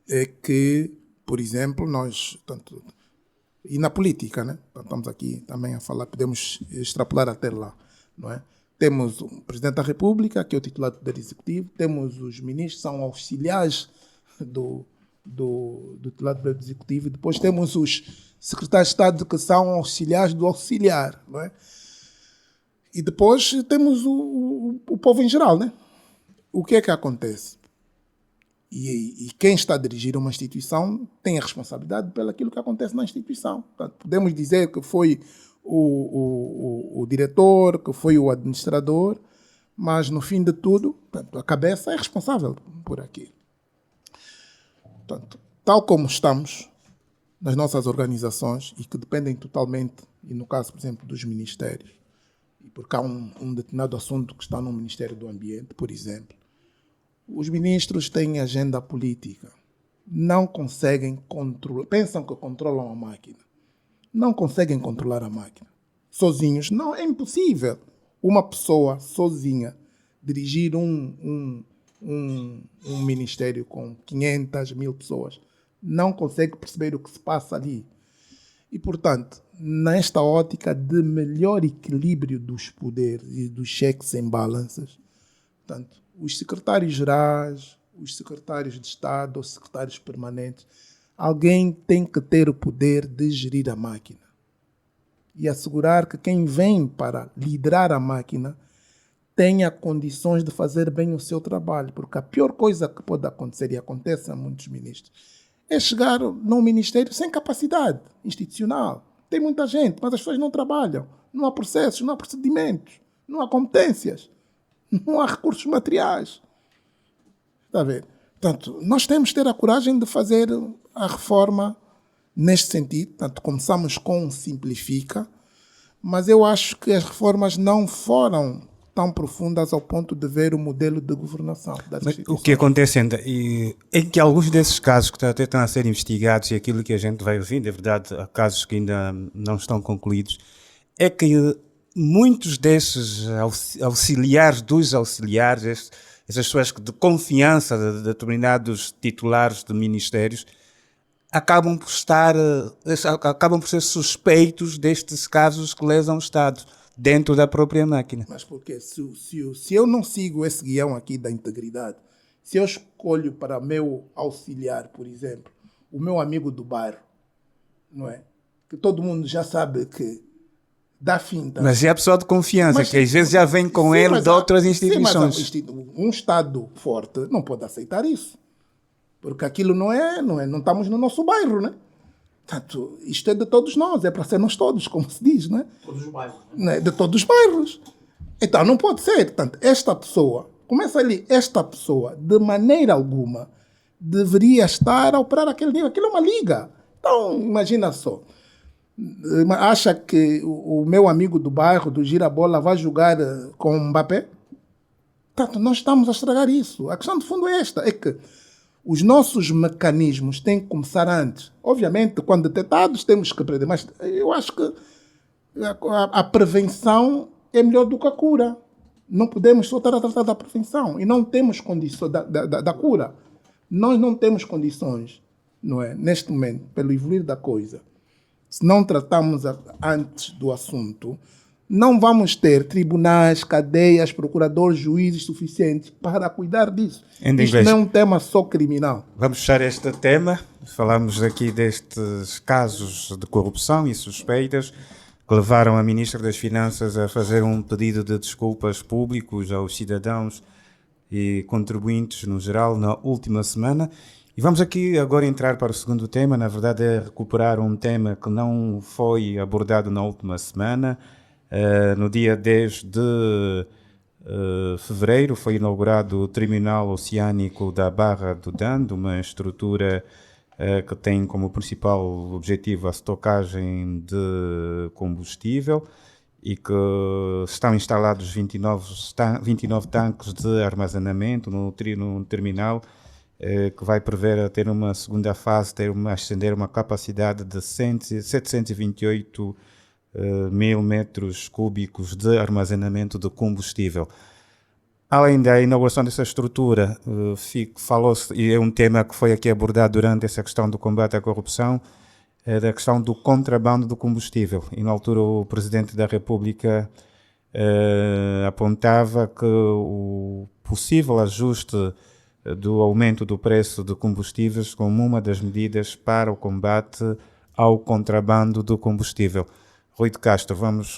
é que, por exemplo, nós, tanto, e na política, né? Então, estamos aqui também a falar, podemos extrapolar até lá, não é? Temos o Presidente da República, que é o titular do Poder Executivo, temos os ministros, são auxiliares do titular do Poder Executivo, e depois temos os secretários de Estado, que são auxiliares do auxiliar, não é? E depois temos o povo em geral, né? O que é que acontece? E quem está a dirigir uma instituição tem a responsabilidade pelo aquilo que acontece na instituição. Portanto, podemos dizer que foi o diretor, que foi o administrador, mas no fim de tudo, portanto, a cabeça é responsável por aquilo. Portanto, tal como estamos nas nossas organizações e que dependem totalmente, e no caso, por exemplo, dos ministérios, e porque há um determinado assunto que está no Ministério do Ambiente, por exemplo, os ministros têm agenda política, não conseguem controlar, pensam que controlam a máquina. Não conseguem controlar a máquina. Sozinhos, não, é impossível. Uma pessoa sozinha dirigir um ministério com 500, 1000 pessoas não consegue perceber o que se passa ali. E, portanto, nesta ótica de melhor equilíbrio dos poderes e dos checks and balances, portanto, os secretários-gerais, os secretários de Estado, os secretários permanentes, alguém tem que ter o poder de gerir a máquina e assegurar que quem vem para liderar a máquina tenha condições de fazer bem o seu trabalho, porque a pior coisa que pode acontecer, e acontece a muitos ministros, é chegar num ministério sem capacidade institucional. Tem muita gente, mas as pessoas não trabalham, não há processos, não há procedimentos, não há competências, não há recursos materiais. Está a ver? Portanto, nós temos que ter a coragem de fazer a reforma neste sentido. Portanto, começamos com Simplifica, mas eu acho que as reformas não foram tão profundas ao ponto de ver o modelo de governação das instituições. O que acontece é que alguns desses casos que até estão a ser investigados e aquilo que a gente vai ouvindo, é verdade, há casos que ainda não estão concluídos, é que muitos desses auxiliares dos auxiliares, essas pessoas de confiança de determinados titulares de ministérios, acabam por ser suspeitos destes casos que lesam o Estado dentro da própria máquina. Mas porque se eu não sigo esse guião aqui da integridade, se eu escolho para meu auxiliar, por exemplo, o meu amigo do bairro, não é? Que todo mundo já sabe que dá finta. Mas é a pessoa de confiança, mas, que às vezes já vem com ele de outras instituições. Sim, mas um Estado forte não pode aceitar isso. Porque aquilo não estamos no nosso bairro, né? Portanto, isto é de todos nós, é para ser nós todos, como se diz, né? Todos os bairros. Né? De todos os bairros. Então, não pode ser. Portanto, esta pessoa, começa ali, esta pessoa, de maneira alguma, deveria estar a operar aquele nível. Aquilo é uma liga. Então, imagina só. Acha que o meu amigo do bairro, do Girabola, vai jogar com o Mbappé? Portanto, nós estamos a estragar isso. A questão de fundo é esta, é que os nossos mecanismos têm que começar antes. Obviamente, quando detectados, temos que aprender. Mas eu acho que a prevenção é melhor do que a cura. Não podemos só estar a tratar da prevenção. E não temos condições da cura. Nós não temos condições, não é? Neste momento, pelo evoluir da coisa. Se não tratarmos antes do assunto, não vamos ter tribunais, cadeias, procuradores, juízes suficientes para cuidar disso. Isto não é um tema só criminal. Vamos fechar este tema. Falamos aqui destes casos de corrupção e suspeitas que levaram a Ministra das Finanças a fazer um pedido de desculpas públicos aos cidadãos e contribuintes no geral na última semana. E vamos aqui agora entrar para o segundo tema. Na verdade, é recuperar um tema que não foi abordado na última semana. No dia 10 de fevereiro foi inaugurado o Terminal Oceânico da Barra do Dando, uma estrutura que tem como principal objetivo a estocagem de combustível e que estão instalados 29 tanques de armazenamento no terminal, que vai prever a ter uma segunda fase, ascender uma capacidade de 728 mil metros cúbicos de armazenamento de combustível. Além da inauguração dessa estrutura, falou-se, e é um tema que foi aqui abordado durante essa questão do combate à corrupção, da questão do contrabando do combustível. E na altura o Presidente da República apontava que o possível ajuste do aumento do preço de combustíveis como uma das medidas para o combate ao contrabando do combustível. Rui de Castro, vamos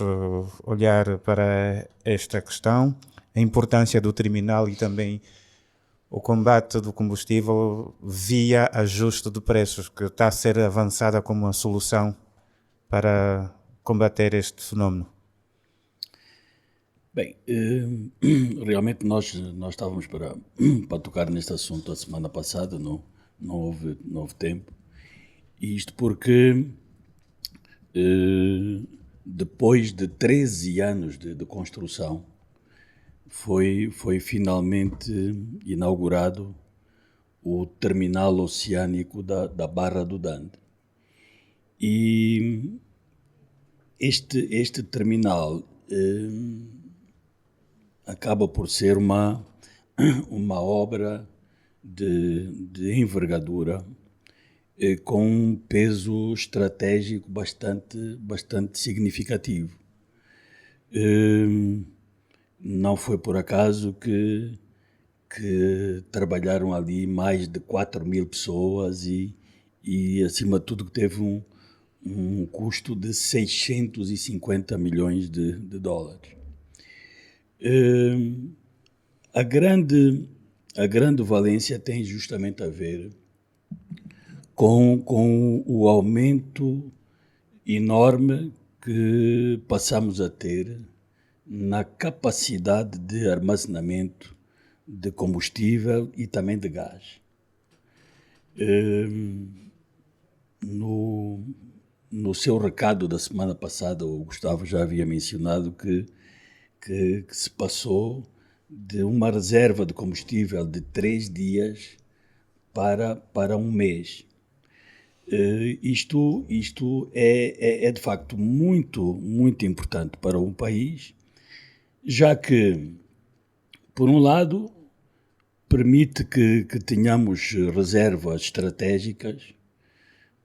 olhar para esta questão, a importância do terminal e também o combate do combustível via ajuste de preços, que está a ser avançada como uma solução para combater este fenómeno. Bem, realmente nós estávamos para tocar neste assunto a semana passada, não houve tempo. E isto porque depois de 13 anos de construção foi finalmente inaugurado o terminal oceânico da Barra do Dande. E este terminal acaba por ser uma obra de envergadura, com um peso estratégico bastante significativo. Não foi por acaso que trabalharam ali mais de 4.000 pessoas e acima de tudo, que teve um custo de 650 milhões de dólares. A grande valência tem justamente a ver com o aumento enorme que passamos a ter na capacidade de armazenamento de combustível e também de gás. No seu recado da semana passada, o Gustavo já havia mencionado que se passou de uma reserva de combustível de 3 dias para um mês. Isto é de facto muito, muito importante para um país, já que, por um lado, permite que tenhamos reservas estratégicas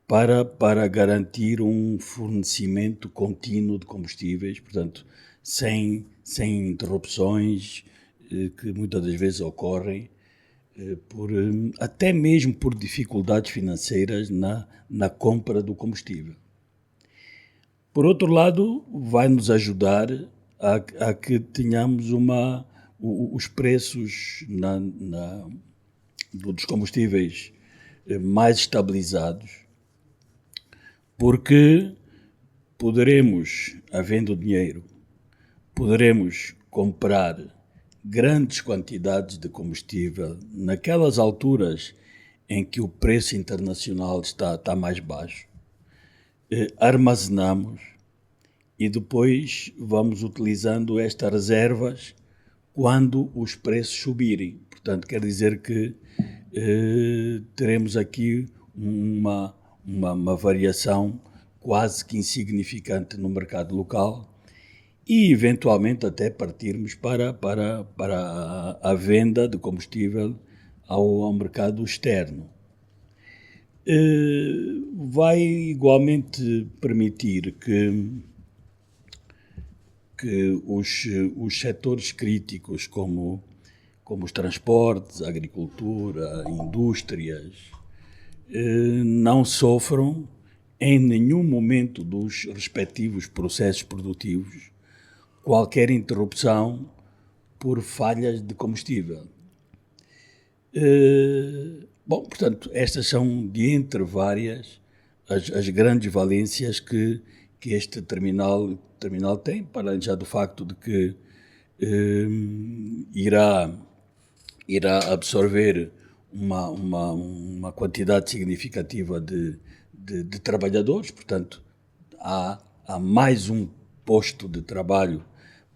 para garantir um fornecimento contínuo de combustíveis, portanto, sem interrupções que muitas das vezes ocorrem, até mesmo por dificuldades financeiras na compra do combustível. Por outro lado, vai nos ajudar a que tenhamos os preços dos combustíveis mais estabilizados, porque poderemos, havendo dinheiro, poderemos comprar grandes quantidades de combustível naquelas alturas em que o preço internacional está mais baixo, armazenamos e depois vamos utilizando estas reservas quando os preços subirem. Portanto, quer dizer que teremos aqui uma variação quase que insignificante no mercado local e, eventualmente, até partirmos para a venda de combustível ao mercado externo. Vai igualmente permitir que os setores críticos, como os transportes, a agricultura, indústrias, não sofram em nenhum momento dos respectivos processos produtivos qualquer interrupção por falhas de combustível. Portanto, estas são, de entre várias, as grandes valências que este terminal tem, para além já do facto de que irá absorver uma quantidade significativa de trabalhadores, portanto, há mais um posto de trabalho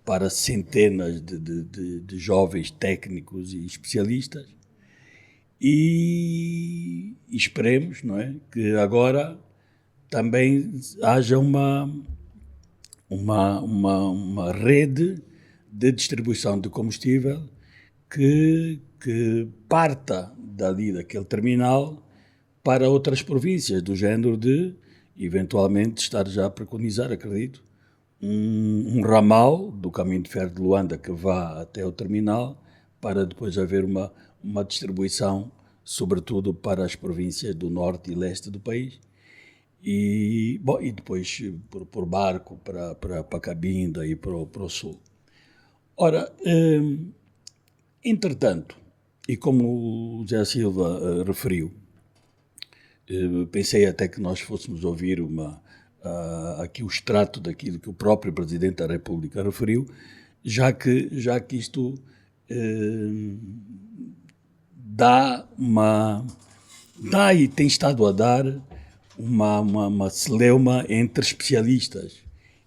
para centenas de jovens técnicos e especialistas, e esperemos, não é, que agora também haja uma rede de distribuição de combustível que parta daquele terminal para outras províncias, do género de, eventualmente, estar já a preconizar, acredito, um ramal do caminho de ferro de Luanda que vá até o terminal, para depois haver uma distribuição, sobretudo para as províncias do norte e leste do país, e depois por barco para Cabinda e para o sul. Ora, entretanto, e como o José Silva referiu, pensei até que nós fôssemos ouvir aqui o extrato daquilo que o próprio Presidente da República referiu, já que isto dá e tem estado a dar uma celeuma entre especialistas,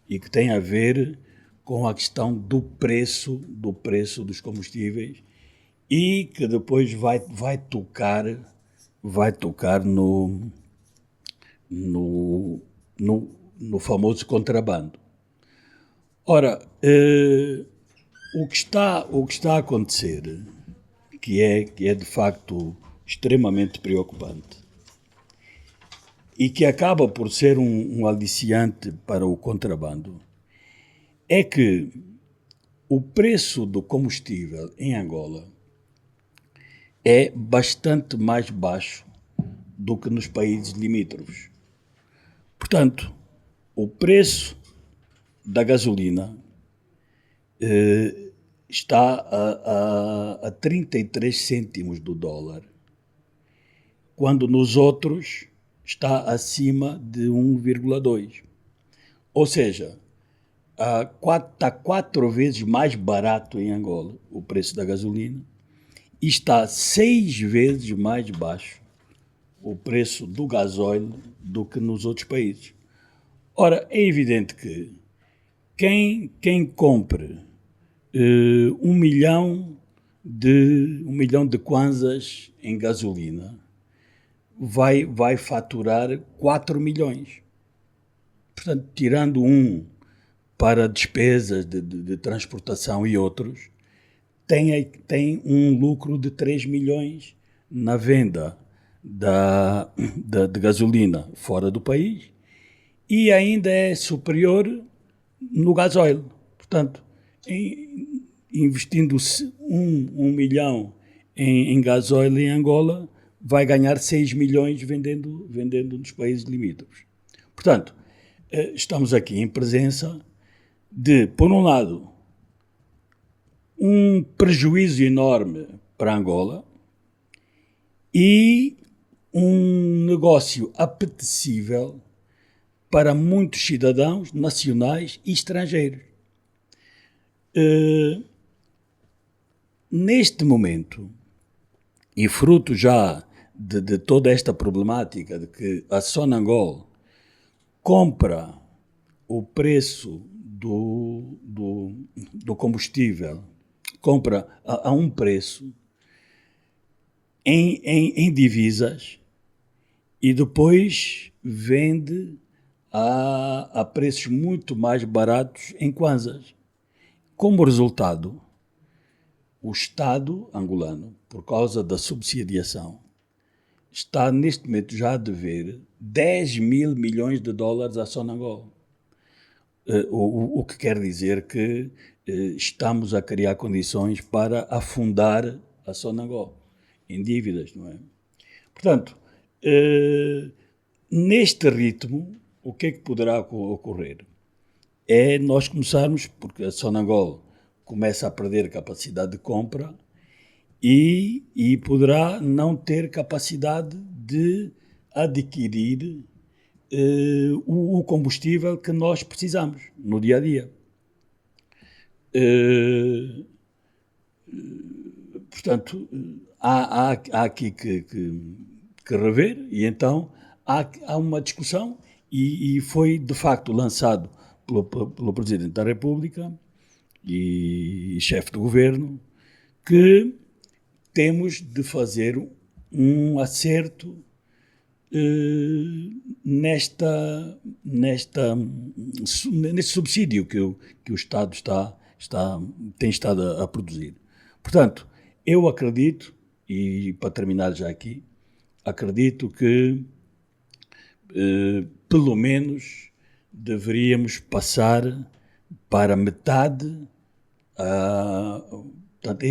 e que tem a ver com a questão do preço dos combustíveis e que depois vai tocar no famoso contrabando. Ora, o que está a acontecer, que é de facto extremamente preocupante e que acaba por ser um aliciante para o contrabando, é que o preço do combustível em Angola é bastante mais baixo do que nos países limítrofes. Portanto, o preço da gasolina está a 33 cêntimos do dólar, quando nos outros está acima de 1,2. Ou seja, está 4 vezes mais barato em Angola o preço da gasolina e está 6 vezes mais baixo o preço do gasóleo do que nos outros países. Ora, é evidente que quem compre 1 milhão de kwanzas em gasolina vai faturar 4 milhões. Portanto, tirando para despesas de transportação e outros, tem um lucro de 3 milhões na venda de gasolina fora do país e ainda é superior no gasóleo. Portanto, investindo 1 milhão em gasóleo em Angola, vai ganhar 6 milhões vendendo nos países limítrofes. Portanto, estamos aqui em presença de, por um lado, um prejuízo enorme para Angola e um negócio apetecível para muitos cidadãos nacionais e estrangeiros. Neste momento, e fruto já de toda esta problemática de que a Sonangol compra o preço do combustível, compra a um preço em divisas e depois vende a preços muito mais baratos em kwanzas. Como resultado, o Estado angolano, por causa da subsidiação, está neste momento já a dever 10 mil milhões de dólares à Sonangol. O que quer dizer que estamos a criar condições para afundar a Sonangol em dívidas, não é? Portanto, neste ritmo, o que é que poderá ocorrer? É nós começarmos, porque a Sonangol começa a perder capacidade de compra e poderá não ter capacidade de adquirir o combustível que nós precisamos no dia a dia. Portanto, há aqui que rever e então há uma discussão e foi de facto lançado pelo Presidente da República e chefe do Governo que temos de fazer um acerto neste subsídio que o Estado tem estado a produzir. Portanto, eu acredito, e para terminar já aqui, acredito que pelo menos deveríamos passar para metade portanto,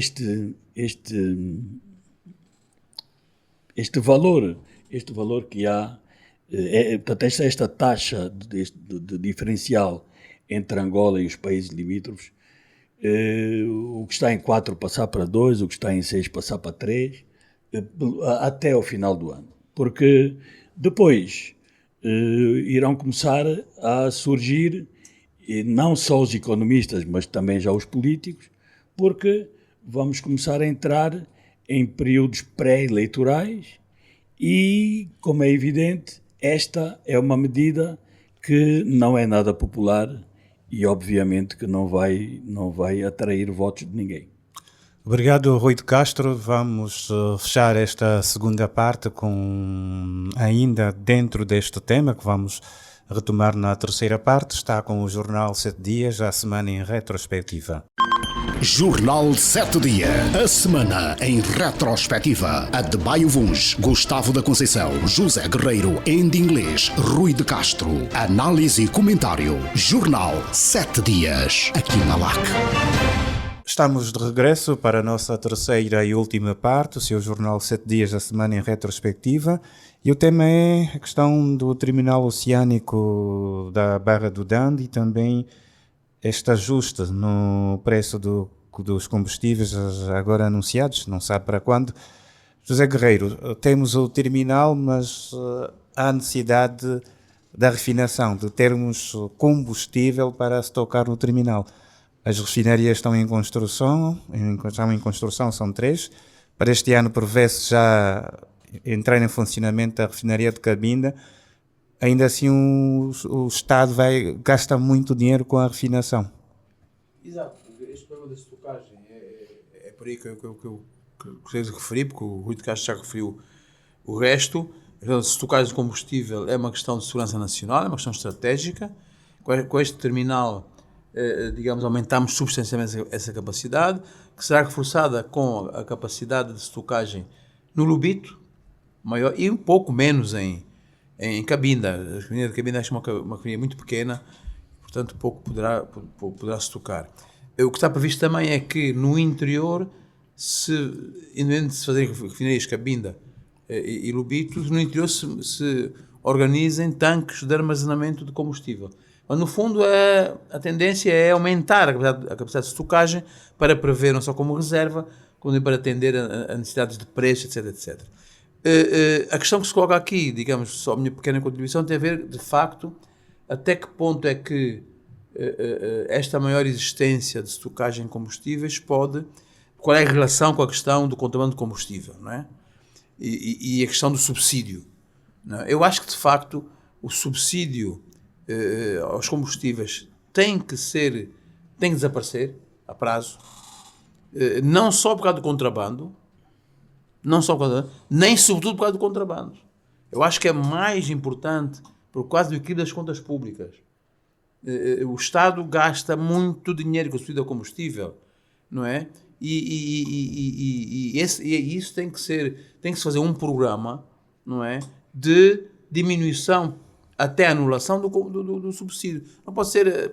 este valor que há, portanto, esta taxa de diferencial entre Angola e os países limítrofes, o que está em 4 passar para 2, o que está em 6 passar para 3, até ao final do ano. Porque depois irão começar a surgir, não só os economistas, mas também já os políticos, porque vamos começar a entrar em períodos pré-eleitorais e, como é evidente, esta é uma medida que não é nada popular e, obviamente, que não vai atrair votos de ninguém. Obrigado, Rui de Castro. Vamos fechar esta segunda parte com ainda dentro deste tema que vamos retomar na terceira parte. Está com o Jornal 7 Dias, a semana em retrospectiva. Jornal 7 Dias, a semana em retrospectiva. Adebayo Vuns, Gustavo da Conceição, José Guerreiro, em inglês, Rui de Castro. Análise e comentário. Jornal 7 Dias, aqui na LAC. Estamos de regresso para a nossa terceira e última parte, o seu Jornal 7 Dias, a semana em retrospectiva. E o tema é a questão do terminal oceânico da Barra do Dande e também este ajuste no preço dos combustíveis agora anunciados, não sabe para quando. José Guerreiro, temos o terminal, mas há necessidade da refinação, de termos combustível para se tocar no terminal. As refinarias estão em construção, são 3. Para este ano prevê-se já entrar em funcionamento a refinaria de Cabinda. Ainda assim o Estado gasta muito dinheiro com a refinação. Exato. Este problema da estocagem é por aí que eu gostaria de referir, porque o Rui de Castro já referiu o resto. A estocagem de combustível é uma questão de segurança nacional, é uma questão estratégica. Com este terminal, digamos, aumentamos substancialmente essa capacidade, que será reforçada com a capacidade de estocagem no Lubito, maior, e um pouco menos em Cabinda. A refinaria de Cabinda é uma refinaria muito pequena, portanto pouco poderá se tocar. O que está previsto também é que no interior, independente de se fazerem refinarias Cabinda e Lubito, no interior se organizem tanques de armazenamento de combustível. Mas no fundo a tendência é aumentar a capacidade de estocagem para prever não só como reserva, como para atender a necessidades de preço, etc, etc. A questão que se coloca aqui, digamos, só a minha pequena contribuição, tem a ver, de facto, até que ponto é que esta maior existência de estocagem de combustíveis qual é a relação com a questão do contrabando de combustível, não é? E a questão do subsídio. Não é? Eu acho que, de facto, o subsídio aos combustíveis tem que desaparecer a prazo, não só por causa do contrabando, nem sobretudo por causa do contrabando. Eu acho que é mais importante por causa do equilíbrio das contas públicas. O Estado gasta muito dinheiro com o subsídio ao combustível, não é? E isso tem que se fazer um programa, não é? De diminuição até a anulação do subsídio. Não pode ser,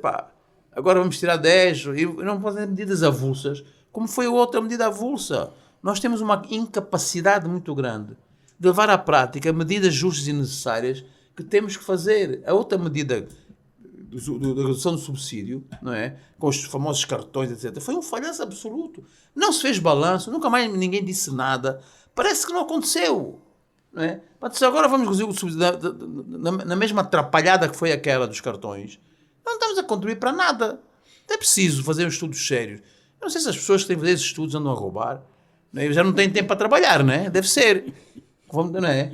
agora vamos tirar 10, e não pode ser medidas avulsas, como foi outra medida avulsa. Nós temos uma incapacidade muito grande de levar à prática medidas justas e necessárias que temos que fazer. A outra medida da redução do subsídio, não é? Com os famosos cartões, etc., foi um falhanço absoluto. Não se fez balanço, nunca mais ninguém disse nada. Parece que não aconteceu. Não é? Mas agora vamos reduzir o subsídio na mesma atrapalhada que foi aquela dos cartões. Não estamos a contribuir para nada. É preciso fazer estudos sérios. Eu não sei se as pessoas que têm que fazer esses estudos andam a roubar. Já não têm tempo para trabalhar, não é? Deve ser. Não é?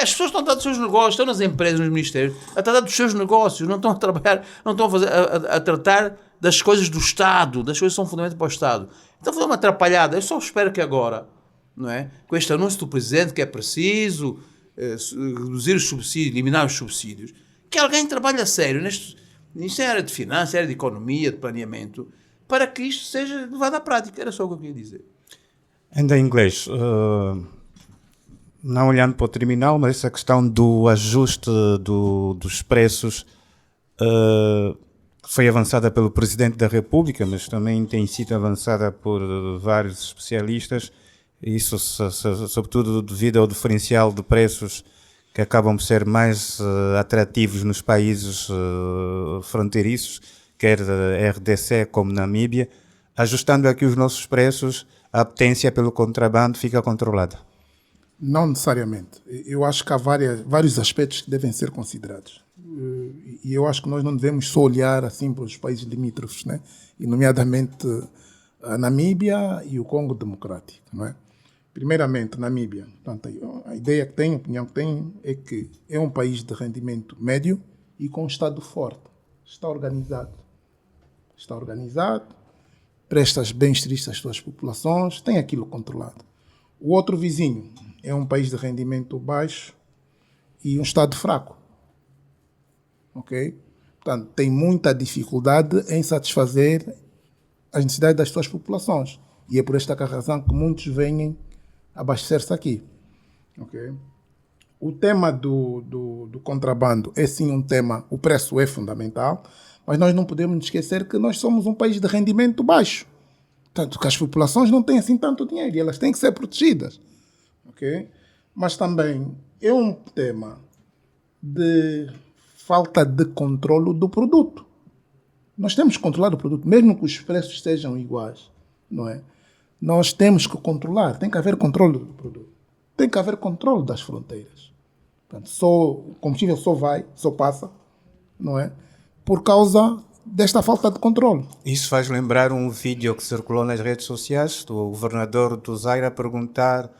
As pessoas estão a tratar dos seus negócios, estão nas empresas, nos ministérios, a tratar dos seus negócios, não estão a trabalhar, não estão a tratar das coisas do Estado, das coisas que são fundamentais para o Estado. Então foi uma atrapalhada. Eu só espero que agora, não é? Com este anúncio do Presidente que é preciso reduzir os subsídios, eliminar os subsídios, que alguém trabalhe a sério nisto é área de finanças, área de economia, de planeamento, para que isto seja levado à prática. Era só o que eu queria dizer. Ainda em inglês, não olhando para o terminal, mas essa questão do ajuste dos preços foi avançada pelo Presidente da República, mas também tem sido avançada por vários especialistas, isso sobretudo devido ao diferencial de preços que acabam por ser mais atrativos nos países fronteiriços, quer RDC como Namíbia, ajustando aqui os nossos preços, a apetência pelo contrabando fica controlada. Não necessariamente. Eu acho que há vários aspectos que devem ser considerados. E eu acho que nós não devemos só olhar assim para os países limítrofes, né? E nomeadamente a Namíbia e o Congo Democrático, não é? Primeiramente, Namíbia. Portanto, a ideia que tenho, a opinião que tenho, é que é um país de rendimento médio e com um Estado forte. Está organizado. prestas bem-estar às suas populações, tem aquilo controlado. O outro vizinho é um país de rendimento baixo e um Estado fraco. Ok? Portanto, tem muita dificuldade em satisfazer as necessidades das suas populações. E é por esta razão que muitos vêm abastecer-se aqui. Ok? O tema do contrabando é sim um tema, o preço é fundamental, mas nós não podemos nos esquecer que nós somos um país de rendimento baixo. Portanto, que as populações não têm assim tanto dinheiro e elas têm que ser protegidas. Ok? Mas também é um tema de falta de controlo do produto. Nós temos que controlar o produto, mesmo que os preços sejam iguais, não é? Nós temos que controlar, tem que haver controle do produto. Tem que haver controle das fronteiras. Portanto, o combustível só passa, não é? Por causa desta falta de controle. Isso faz lembrar um vídeo que circulou nas redes sociais do governador do Zaire a perguntar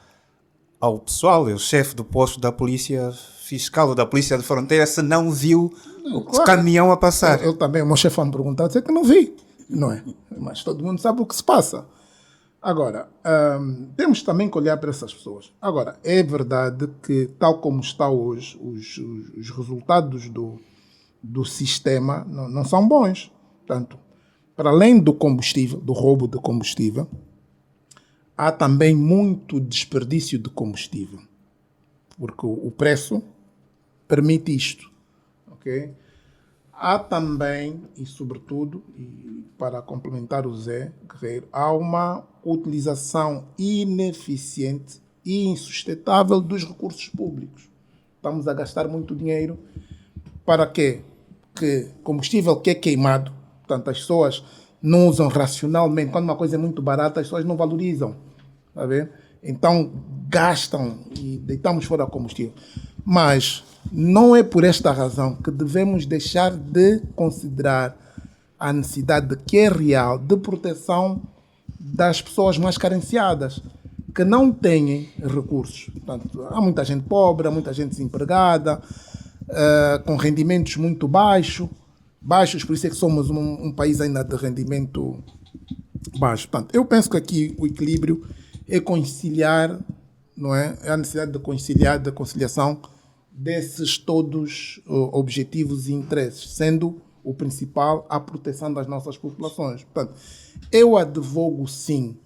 ao pessoal, o chefe do posto da polícia fiscal ou da polícia de fronteira, se não viu o caminhão a passar. Eu também, o meu chefe me perguntar, dizer que não vi, não é? Mas todo mundo sabe o que se passa. Agora, temos também que olhar para essas pessoas. Agora, é verdade que, tal como está hoje, os resultados do sistema não são bons. Portanto, para além do combustível, do roubo de combustível, há também muito desperdício de combustível. Porque o preço permite isto. Okay? Há também, e sobretudo, e para complementar o Zé Guerreiro, há uma utilização ineficiente e insustentável dos recursos públicos. Estamos a gastar muito dinheiro para quê? Que combustível que é queimado, portanto as pessoas não usam racionalmente. Quando uma coisa é muito barata, as pessoas não valorizam. Está a ver? Então gastam e deitamos fora o combustível. Mas não é por esta razão que devemos deixar de considerar a necessidade que é real de proteção das pessoas mais carenciadas, que não têm recursos. Portanto, há muita gente pobre, há muita gente desempregada, com rendimentos muito baixos, por isso é que somos um país ainda de rendimento baixo. Portanto, eu penso que aqui o equilíbrio é conciliar, não é? É a necessidade de conciliar, da conciliação desses todos objetivos e interesses, sendo o principal a proteção das nossas populações. Portanto, eu advogo sim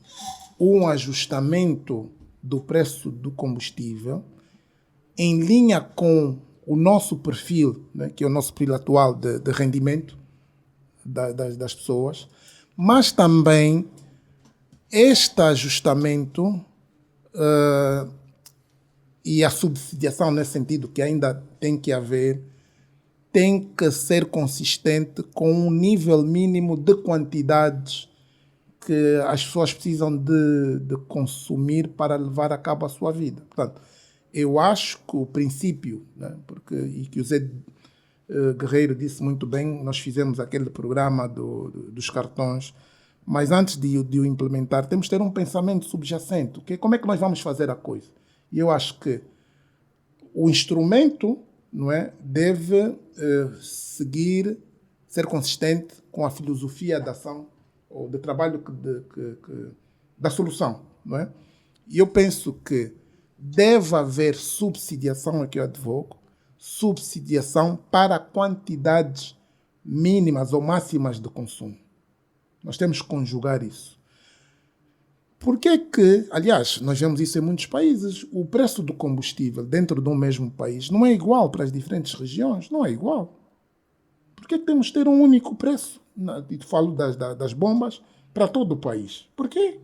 um ajustamento do preço do combustível em linha com o nosso perfil, né, que é o nosso perfil atual de rendimento das pessoas, mas também este ajustamento e a subsidiação nesse sentido que ainda tem que haver, tem que ser consistente com um nível mínimo de quantidades que as pessoas precisam de consumir para levar a cabo a sua vida. Portanto, eu acho que o princípio, né, e que o Zé Guerreiro disse muito bem, nós fizemos aquele programa dos cartões, mas antes de o implementar, temos que ter um pensamento subjacente, que é como é que nós vamos fazer a coisa. E eu acho que o instrumento, não é, deve ser consistente com a filosofia da ação ou de trabalho da solução, não é? E eu penso que deve haver subsidiação, aqui eu advogo, subsidiação para quantidades mínimas ou máximas de consumo. Nós temos que conjugar isso. Porque que, aliás, nós vemos isso em muitos países, o preço do combustível dentro de um mesmo país não é igual para as diferentes regiões, não é igual. Por que temos que ter um único preço? E falo das bombas para todo o país. Por quê?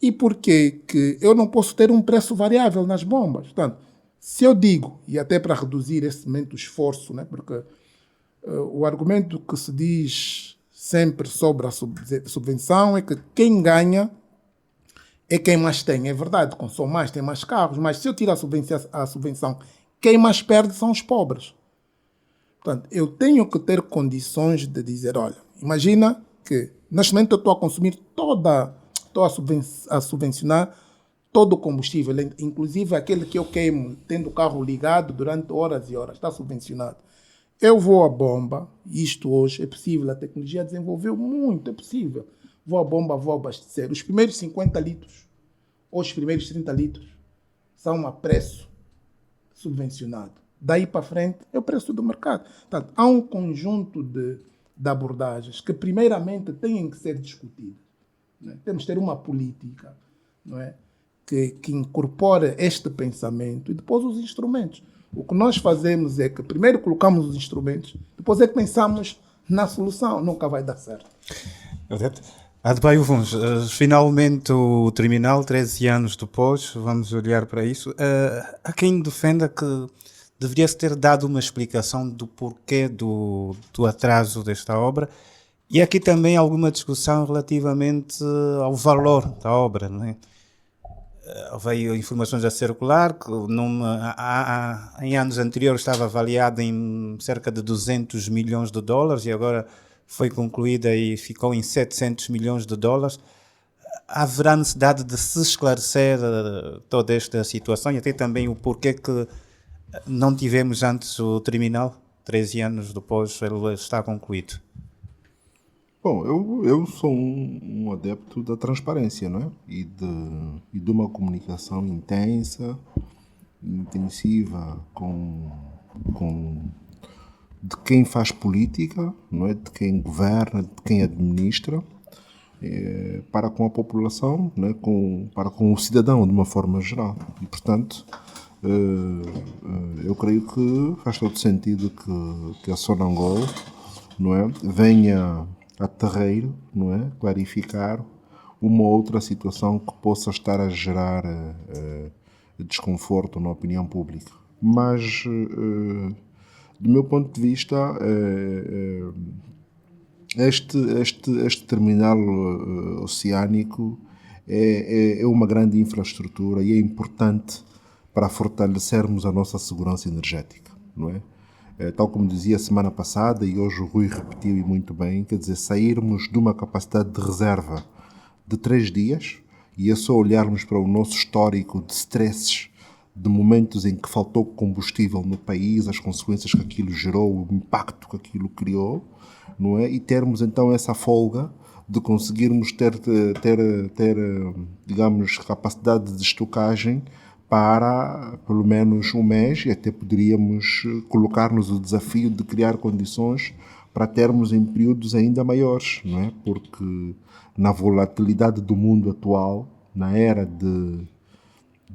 E por que eu não posso ter um preço variável nas bombas? Portanto, se eu digo, e até para reduzir esse momento do esforço, né, porque o argumento que se diz sempre sobre a subvenção é que quem ganha é quem mais tem. É verdade, consome mais, tem mais carros, mas se eu tirar a subvenção, quem mais perde são os pobres. Portanto, eu tenho que ter condições de dizer, olha, imagina que neste momento eu estou a consumir estou a subvencionar todo o combustível, inclusive aquele que eu queimo, tendo o carro ligado durante horas e horas, está subvencionado. eu vou à bomba, isto hoje é possível, a tecnologia desenvolveu muito, é possível. Vou à bomba, vou abastecer. Os primeiros 50 litros ou os primeiros 30 litros são a preço subvencionado. Daí para frente é o preço do mercado. Portanto, há um conjunto de abordagens que primeiramente têm que ser discutidas. Né? Temos que ter uma política, não é? que incorpore este pensamento e depois os instrumentos. O que nós fazemos é que primeiro colocamos os instrumentos, depois é que pensamos na solução. Nunca vai dar certo. Adebayo Vuns, finalmente o terminal, 13 anos depois, vamos olhar para isso. Há quem defenda que deveria-se ter dado uma explicação do porquê do atraso desta obra, e aqui também alguma discussão relativamente ao valor da obra, não é? Veio informações a circular que em anos anteriores estava avaliada em cerca de 200 milhões de dólares e agora foi concluída e ficou em 700 milhões de dólares. Haverá necessidade de se esclarecer toda esta situação e até também o porquê que não tivemos antes o terminal, 13 anos depois ele está concluído. Bom, eu sou um adepto da transparência, não é? E de uma comunicação intensiva de quem faz política, não é? De quem governa, de quem administra, para com a população, não é? Para com o cidadão de uma forma geral. E, portanto, eu creio que faz todo sentido que a Sonangol, não é? Venha a terreiro, não é? Clarificar uma outra situação que possa estar a gerar desconforto na opinião pública. Mas, do meu ponto de vista, este terminal oceânico é uma grande infraestrutura e é importante para fortalecermos a nossa segurança energética, não é? Tal como dizia a semana passada, e hoje o Rui repetiu e muito bem, quer dizer, sairmos de uma capacidade de reserva de 3 dias, e é só olharmos para o nosso histórico de stresses, de momentos em que faltou combustível no país, as consequências que aquilo gerou, o impacto que aquilo criou, não é? E termos então essa folga de conseguirmos ter digamos, capacidade de estocagem para pelo menos um mês, e até poderíamos colocar-nos o desafio de criar condições para termos em períodos ainda maiores, não é? Porque na volatilidade do mundo atual, na era de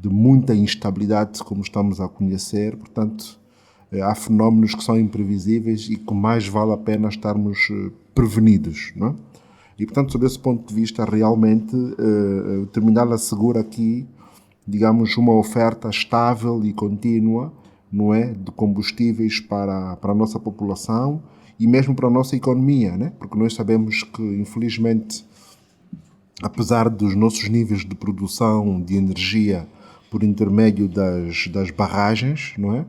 muita instabilidade, como estamos a conhecer, portanto, há fenómenos que são imprevisíveis e que mais vale a pena estarmos prevenidos, não é? E, portanto, sob esse ponto de vista, realmente, o terminal assegura aqui, digamos, uma oferta estável e contínua, não é, de combustíveis para a nossa população e mesmo para a nossa economia, né? Porque nós sabemos que, infelizmente, apesar dos nossos níveis de produção de energia por intermédio das barragens, não é,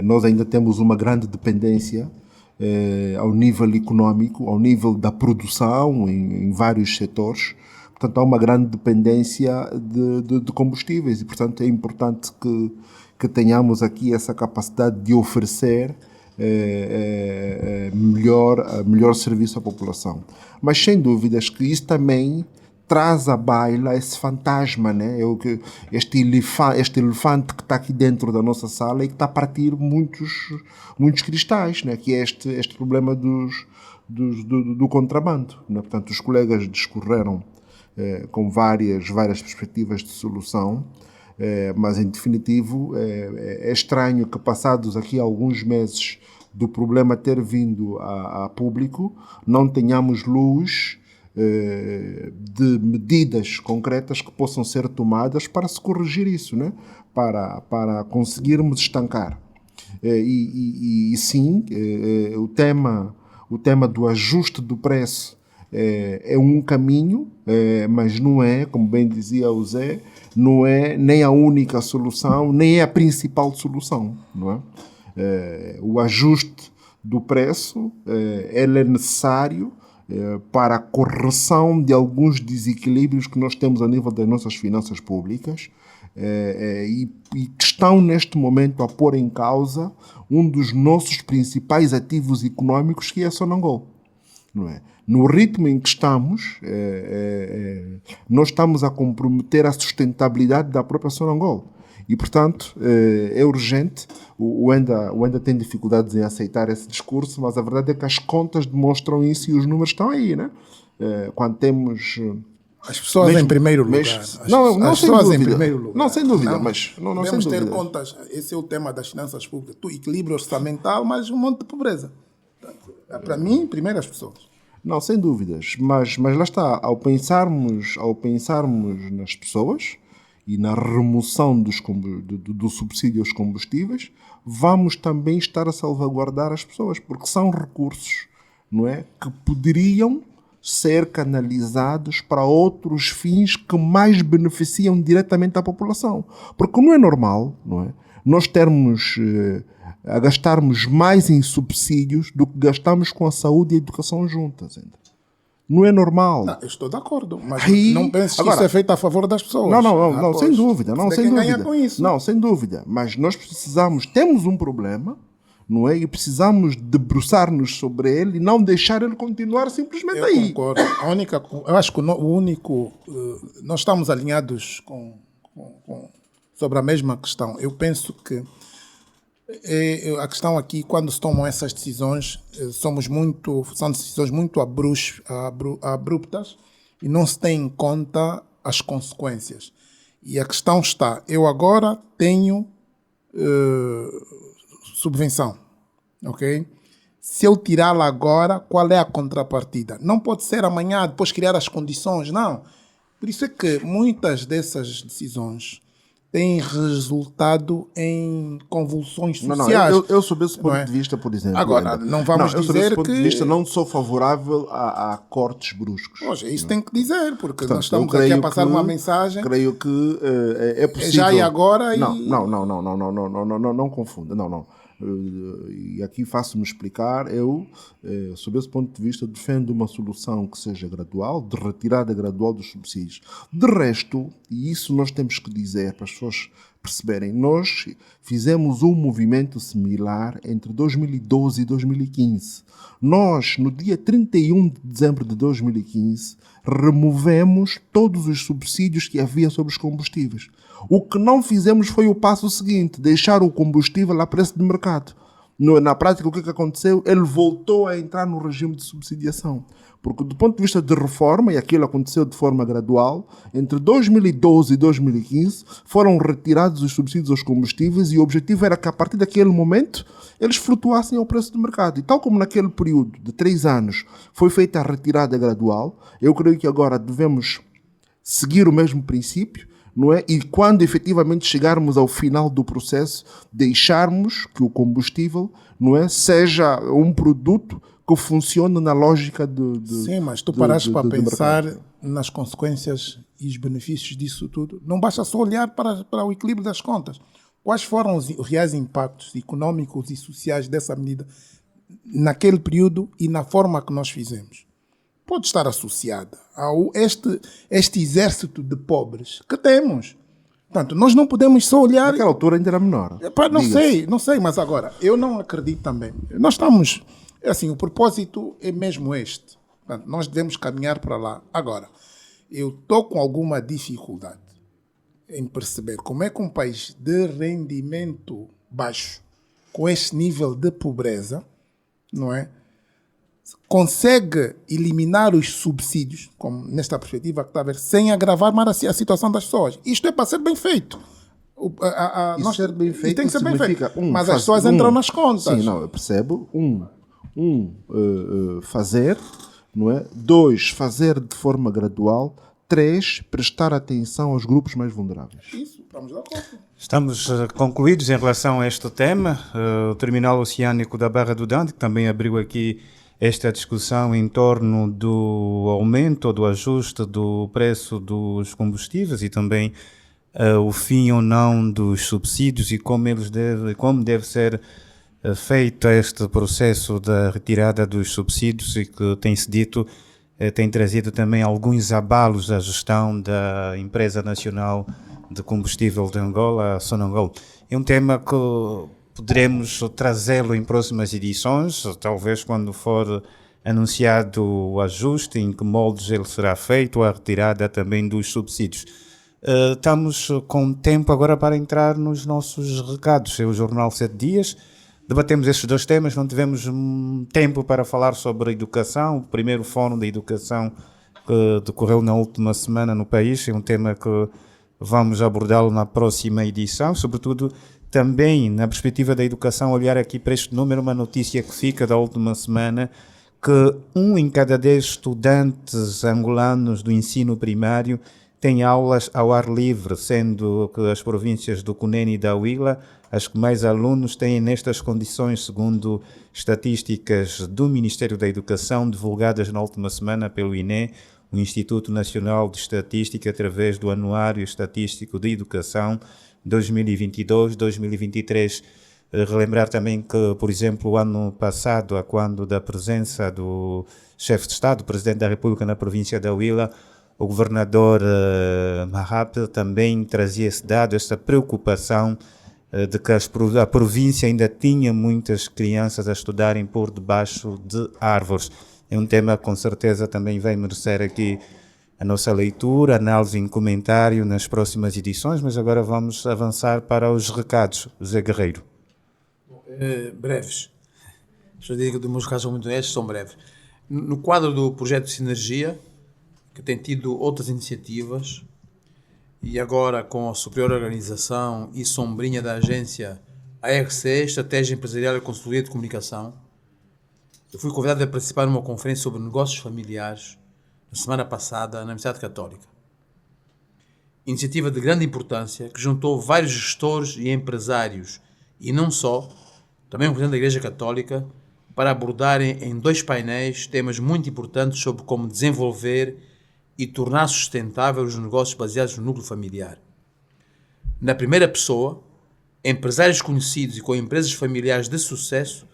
nós ainda temos uma grande dependência ao nível econômico, ao nível da produção em vários setores. Portanto, há uma grande dependência de combustíveis e, portanto, é importante que tenhamos aqui essa capacidade de oferecer melhor serviço à população. Mas, sem dúvidas, que isso também traz à baila esse fantasma, né? Este elefante que está aqui dentro da nossa sala e que está a partir muitos cristais, né? Que é este problema do contrabando, né? Portanto, os colegas discorreram com várias perspectivas de solução, mas em definitivo é estranho que, passados aqui alguns meses do problema ter vindo a público, não tenhamos luz de medidas concretas que possam ser tomadas para se corrigir isso, né? Para conseguirmos estancar. E sim, o tema do ajuste do preço é um caminho, mas não é, como bem dizia o Zé, não é nem a única solução, nem é a principal solução, não é? O ajuste do preço ele é necessário para a correção de alguns desequilíbrios que nós temos a nível das nossas finanças públicas, e que estão neste momento a pôr em causa um dos nossos principais ativos económicos, que é a Sonangol. Não é? No ritmo em que estamos, nós estamos a comprometer a sustentabilidade da própria Sonangol. E, portanto, é urgente. O Enda tem dificuldades em aceitar esse discurso, mas a verdade é que as contas demonstram isso e os números estão aí, né? Quando temos... As pessoas em primeiro lugar. As pessoas em primeiro lugar. Não, sem dúvida. Mas não devemos sem ter dúvida. contas. Esse é o tema das finanças públicas. Do equilíbrio orçamental, mas um monte de pobreza. Para mim, primeiro as pessoas. Não, sem dúvidas. Mas lá está. Ao pensarmos nas pessoas e na remoção do subsídio aos combustíveis, vamos também estar a salvaguardar as pessoas, porque são recursos, não é, que poderiam ser canalizados para outros fins que mais beneficiam diretamente a população. Porque não é normal, não é, nós termos a gastarmos mais em subsídios do que gastamos com a saúde e a educação juntas. Não é normal. Não, eu estou de acordo, mas Aí, não penso que agora, isso é feito a favor das pessoas. Não, sem dúvida. Não, sem quem dúvida. ganha com isso. Não, sem dúvida. Mas nós temos um problema, não é? E precisamos debruçar-nos sobre ele e não deixar ele continuar simplesmente aí. Concordo. Eu acho que o único... nós estamos alinhados sobre a mesma questão. Eu penso que a questão aqui, quando se tomam essas decisões, são decisões muito abruptas e não se tem em conta as consequências. E a questão está, eu agora tenho subvenção, ok? Se eu tirá-la agora, qual é a contrapartida? Não pode ser amanhã, depois criar as condições, não. Por isso é que muitas dessas decisões têm resultado em convulsões sociais. Eu sob esse ponto de vista, por exemplo... Agora, não vamos dizer sob esse ponto que... de vista, não sou favorável a cortes bruscos. Poxa, isso tem que dizer, porque Portanto, nós estamos aqui a passar uma mensagem... Creio que é possível... Já e agora e... Não confunda, não. E aqui faço-me explicar, sob esse ponto de vista, defendo uma solução que seja gradual, de retirada gradual dos subsídios. De resto, e isso nós temos que dizer para as pessoas perceberem, nós fizemos um movimento similar entre 2012 e 2015. Nós, no dia 31 de dezembro de 2015, removemos todos os subsídios que havia sobre os combustíveis. O que não fizemos foi o passo seguinte, deixar o combustível a preço de mercado. Na prática, o que aconteceu? Ele voltou a entrar no regime de subsidiação. Porque do ponto de vista de reforma, e aquilo aconteceu de forma gradual, entre 2012 e 2015 foram retirados os subsídios aos combustíveis e o objetivo era que a partir daquele momento eles flutuassem ao preço de mercado. E tal como naquele período de 3 anos foi feita a retirada gradual, eu creio que agora devemos seguir o mesmo princípio, não é? E quando efetivamente chegarmos ao final do processo, deixarmos que o combustível, não é, seja um produto que funciona na lógica Sim, mas tu paraste para pensar nas consequências e os benefícios disso tudo. Não basta só olhar para o equilíbrio das contas. Quais foram os reais impactos econômicos e sociais dessa medida naquele período e na forma que nós fizemos? Pode estar associada a este exército de pobres que temos. Portanto, nós não podemos só olhar... Naquela altura ainda era menor. Não sei, mas agora, eu não acredito também. Nós estamos... Assim, o propósito é mesmo este. Portanto, nós devemos caminhar para lá. Agora, eu estou com alguma dificuldade em perceber como é que um país de rendimento baixo, com este nível de pobreza, não é, consegue eliminar os subsídios, como nesta perspectiva que está a ver, sem agravar mais a situação das pessoas. Isto é para ser bem feito. Ser bem feito tem que ser bem feito. Mas as fazer, pessoas entram nas contas. Sim, não, eu percebo. Fazer, não é? 2, fazer de forma gradual. 3, prestar atenção aos grupos mais vulneráveis. Isso, estamos de acordo. Estamos concluídos em relação a este tema. O Terminal Oceânico da Barra do Dante, que também abriu aqui esta discussão em torno do aumento ou do ajuste do preço dos combustíveis e também o fim ou não dos subsídios e como deve ser feito este processo da retirada dos subsídios e que tem-se dito tem trazido também alguns abalos à gestão da Empresa Nacional de combustível de Angola, a Sonangol. É um tema que poderemos trazê-lo em próximas edições, talvez quando for anunciado o ajuste, em que moldes ele será feito, a retirada também dos subsídios. Estamos com tempo agora para entrar nos nossos recados. É o Jornal 7 Dias. Debatemos estes dois temas, não tivemos tempo para falar sobre a educação. O primeiro fórum da educação que decorreu na última semana no país é um tema que vamos abordá-lo na próxima edição, sobretudo também na perspectiva da educação, olhar aqui para este número, uma notícia que fica da última semana, que 1 em cada 10 estudantes angolanos do ensino primário têm aulas ao ar livre, sendo que as províncias do Cunene e da Huila as que mais alunos têm nestas condições, segundo estatísticas do Ministério da Educação, divulgadas na última semana pelo INE, o Instituto Nacional de Estatística, através do Anuário Estatístico de Educação 2022-2023. Relembrar também que, por exemplo, o ano passado, a quando da presença do chefe de Estado, Presidente da República na província da Huila, o governador Mahap também trazia esse dado, essa preocupação de que a província ainda tinha muitas crianças a estudarem por debaixo de árvores. É um tema que com certeza também vai merecer aqui a nossa leitura, análise e comentário nas próximas edições, mas agora vamos avançar para os recados. José Guerreiro. Breves. Já digo que os meus recados são muito honestos, são breves. No quadro do projeto de sinergia, que tem tido outras iniciativas, e agora com a superior organização e sombrinha da agência ARC, Estratégia Empresarial e Consultoria de Comunicação, eu fui convidado a participar numa conferência sobre negócios familiares na semana passada na Universidade Católica. Iniciativa de grande importância que juntou vários gestores e empresários, e não só, também o Presidente da Igreja Católica, para abordarem em 2 painéis temas muito importantes sobre como desenvolver e tornar sustentável os negócios baseados no núcleo familiar. Na primeira pessoa, empresários conhecidos e com empresas familiares de sucesso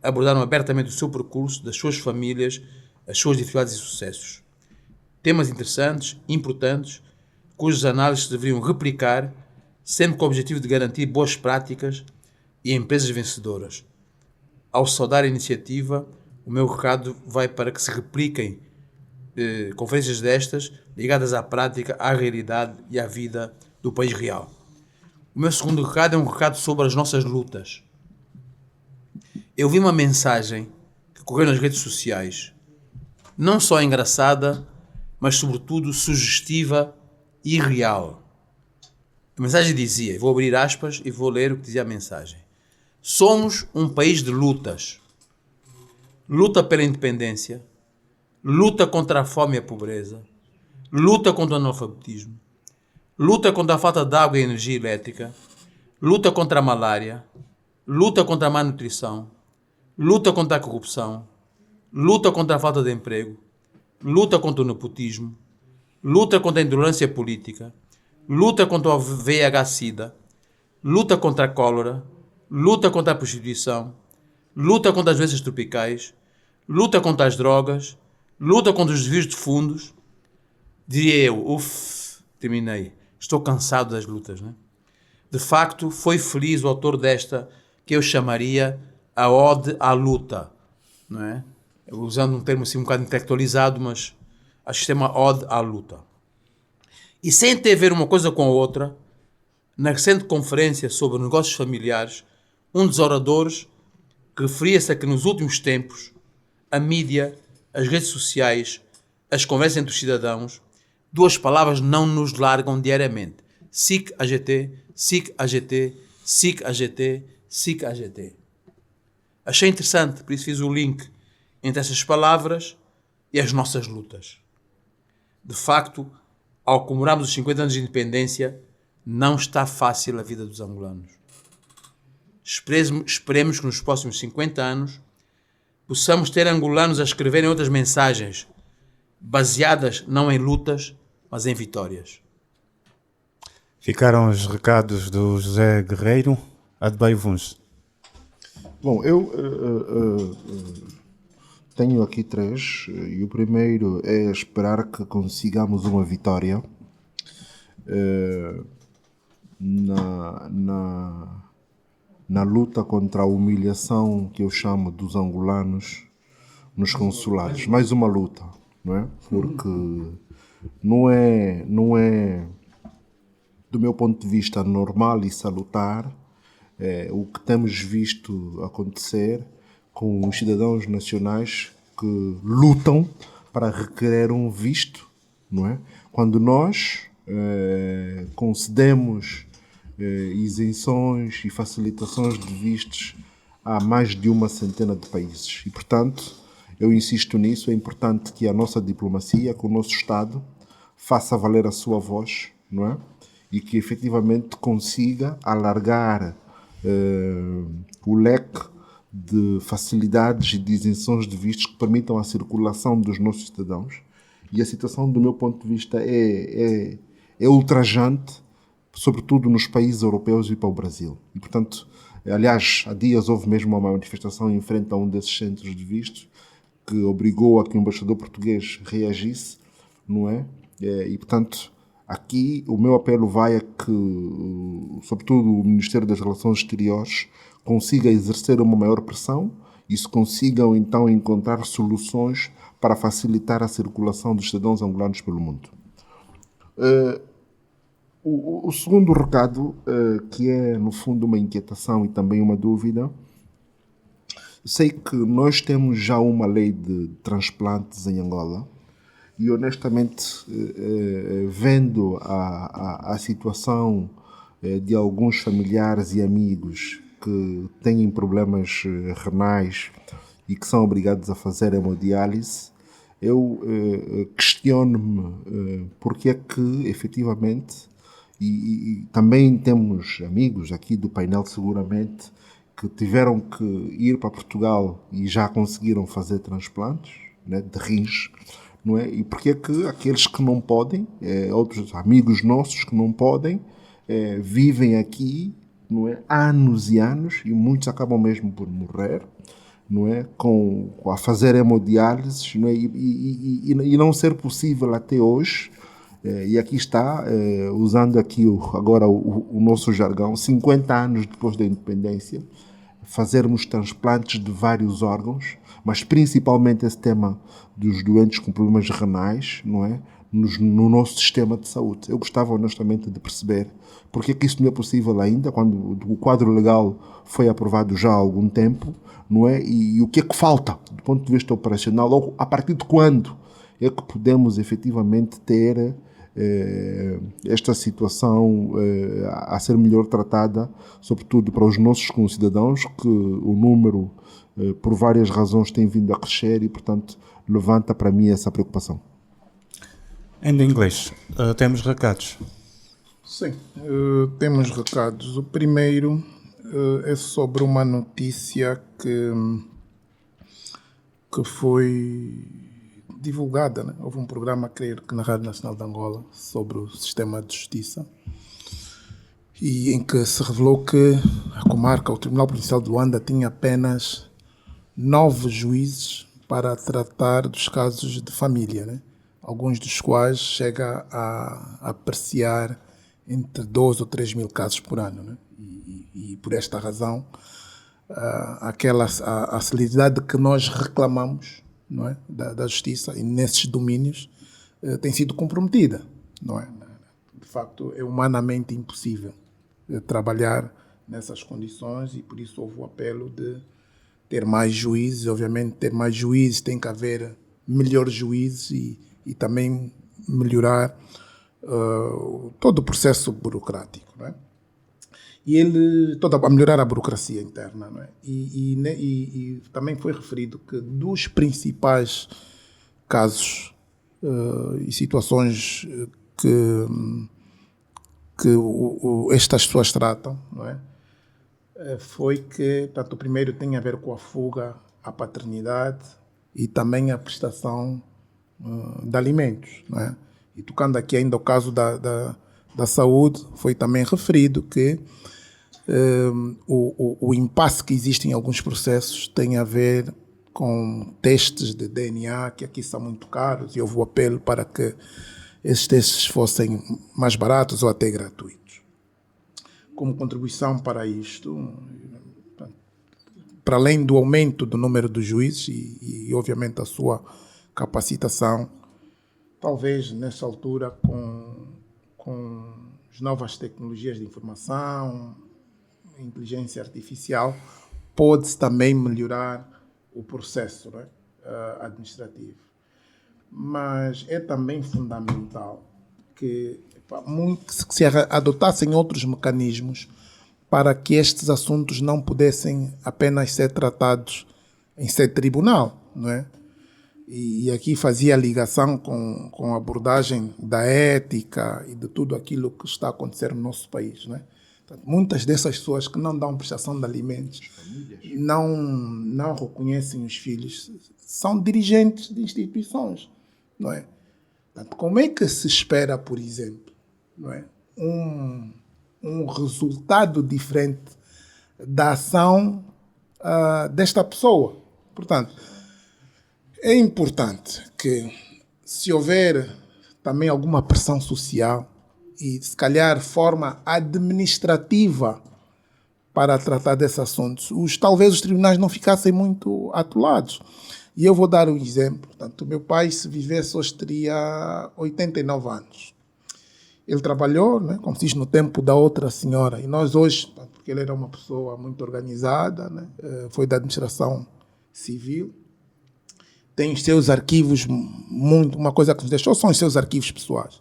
abordaram abertamente o seu percurso, das suas famílias, as suas dificuldades e sucessos. Temas interessantes, importantes, cujas análises deveriam replicar, sempre com o objetivo de garantir boas práticas e empresas vencedoras. Ao saudar a iniciativa, o meu recado vai para que se repliquem conferências destas, ligadas à prática, à realidade e à vida do país real. O meu segundo recado é um recado sobre as nossas lutas. Eu vi uma mensagem que correu nas redes sociais, não só engraçada, mas sobretudo sugestiva e real. A mensagem dizia, vou abrir aspas e vou ler o que dizia a mensagem. Somos um país de lutas. Luta pela independência, luta contra a fome e a pobreza, luta contra o analfabetismo, luta contra a falta de água e energia elétrica, luta contra a malária, luta contra a má nutrição, luta contra a corrupção, luta contra a falta de emprego, luta contra o nepotismo, luta contra a intolerância política, luta contra o VIH-Sida, luta contra a cólera, luta contra a prostituição, luta contra as doenças tropicais, luta contra as drogas, luta contra os desvios de fundos. Diria eu, terminei. Estou cansado das lutas, né? De facto, foi feliz o autor desta, que eu chamaria a ode à luta, não é? Usando um termo assim um bocado intelectualizado, mas acho que é uma ode à luta. E sem ter a ver uma coisa com a outra, na recente conferência sobre negócios familiares, um dos oradores referia-se a que nos últimos tempos a mídia, as redes sociais, as conversas entre os cidadãos, 2 palavras não nos largam diariamente. SIC-AGT, SIC-AGT, SIC-AGT, SIC-AGT. Achei interessante, por isso fiz o link entre essas palavras e as nossas lutas. De facto, ao comemorarmos os 50 anos de independência, não está fácil a vida dos angolanos. Esperemos que nos próximos 50 anos possamos ter angolanos a escreverem outras mensagens, baseadas não em lutas, mas em vitórias. Ficaram os recados do José Guerreiro. Adbaio Vuns. Bom, eu tenho aqui 3 e o primeiro é esperar que consigamos uma vitória na luta contra a humilhação que eu chamo dos angolanos nos consulados. Mais uma luta, não é? Porque não é do meu ponto de vista normal e salutar o que temos visto acontecer com os cidadãos nacionais que lutam para requerer um visto, não é? Quando nós concedemos isenções e facilitações de vistos a mais de uma centena de países. E, portanto, eu insisto nisso, é importante que a nossa diplomacia, que o nosso Estado, faça valer a sua voz, não é? E que efetivamente consiga alargar o leque de facilidades e de isenções de vistos que permitam a circulação dos nossos cidadãos. E a situação, do meu ponto de vista, é ultrajante, sobretudo nos países europeus e para o Brasil. E, portanto, aliás, há dias houve mesmo uma manifestação em frente a um desses centros de vistos que obrigou a que o embaixador português reagisse, não é? E, portanto, aqui o meu apelo vai a que, sobretudo, o Ministério das Relações Exteriores consiga exercer uma maior pressão e se consigam, então, encontrar soluções para facilitar a circulação dos cidadãos angolanos pelo mundo. O segundo recado, que é, no fundo, uma inquietação e também uma dúvida, sei que nós temos já uma lei de transplantes em Angola e, honestamente, vendo a situação de alguns familiares e amigos que têm problemas renais e que são obrigados a fazer hemodiálise, eu questiono-me porque é que, efetivamente, e também temos amigos aqui do painel, seguramente, que tiveram que ir para Portugal e já conseguiram fazer transplantes, né, de rins, não é? E porque é que aqueles que não podem, outros amigos nossos que não podem, vivem aqui, não é, anos e anos, e muitos acabam mesmo por morrer, não é, a fazer hemodiálise, não é? E não ser possível até hoje, e aqui está, usando aqui agora o nosso jargão, 50 anos depois da independência, fazermos transplantes de vários órgãos, mas principalmente esse tema dos doentes com problemas renais, não é? No nosso sistema de saúde. Eu gostava honestamente de perceber porque é que isso não é possível ainda, quando o quadro legal foi aprovado já há algum tempo, não é? E o que é que falta do ponto de vista operacional, ou a partir de quando é que podemos efetivamente ter esta situação a ser melhor tratada, sobretudo para os nossos concidadãos, que o número, por várias razões, tem vindo a crescer e, portanto, levanta para mim essa preocupação. Em inglês, temos recados. Sim, temos recados. O primeiro é sobre uma notícia que foi divulgada, né? Houve um programa, creio que na Rádio Nacional de Angola, sobre o sistema de justiça, e em que se revelou que a comarca, o Tribunal Provincial de Luanda, tinha apenas 9 juízes para tratar dos casos de família, né? Alguns dos quais chega a apreciar entre 2 ou 3 mil casos por ano, né? E por esta razão, a celeridade que nós reclamamos, não é, da justiça e nesses domínios tem sido comprometida, não é? De facto, é humanamente impossível trabalhar nessas condições e por isso houve o apelo de ter mais juízes. Obviamente, ter mais juízes tem que haver melhores juízes e também melhorar todo o processo burocrático, não é? E a melhorar a burocracia interna, não é? E também foi referido que dos principais casos e situações que estas pessoas tratam, não é? Foi que, portanto, o primeiro tem a ver com a fuga à paternidade e também a prestação de alimentos, não é? E tocando aqui ainda o caso da saúde, foi também referido que o impasse que existe em alguns processos tem a ver com testes de DNA, que aqui são muito caros, e houve o apelo para que esses testes fossem mais baratos ou até gratuitos. como contribuição para isto, para além do aumento do número de juízes e obviamente a sua capacitação, talvez nessa altura com as novas tecnologias de informação, inteligência artificial, pode-se também melhorar o processo, né, administrativo. Mas é também fundamental que se adotassem outros mecanismos para que estes assuntos não pudessem apenas ser tratados em sede tribunal, não é? E aqui fazia a ligação com a abordagem da ética e de tudo aquilo que está a acontecer no nosso país, não é? Portanto, muitas dessas pessoas que não dão prestação de alimentos, não reconhecem os filhos, são dirigentes de instituições, não é? Portanto, como é que se espera, por exemplo, não é, um resultado diferente da ação desta pessoa? Portanto, é importante que, se houver também alguma pressão social e, se calhar, forma administrativa para tratar desses assuntos, talvez os tribunais não ficassem muito atolados. E eu vou dar um exemplo. Portanto, o meu pai, se vivesse hoje, teria 89 anos. Ele trabalhou, né, como se diz, no tempo da outra senhora. E nós hoje, porque ele era uma pessoa muito organizada, né, foi da administração civil, tem os seus arquivos, uma coisa que nos deixou são os seus arquivos pessoais.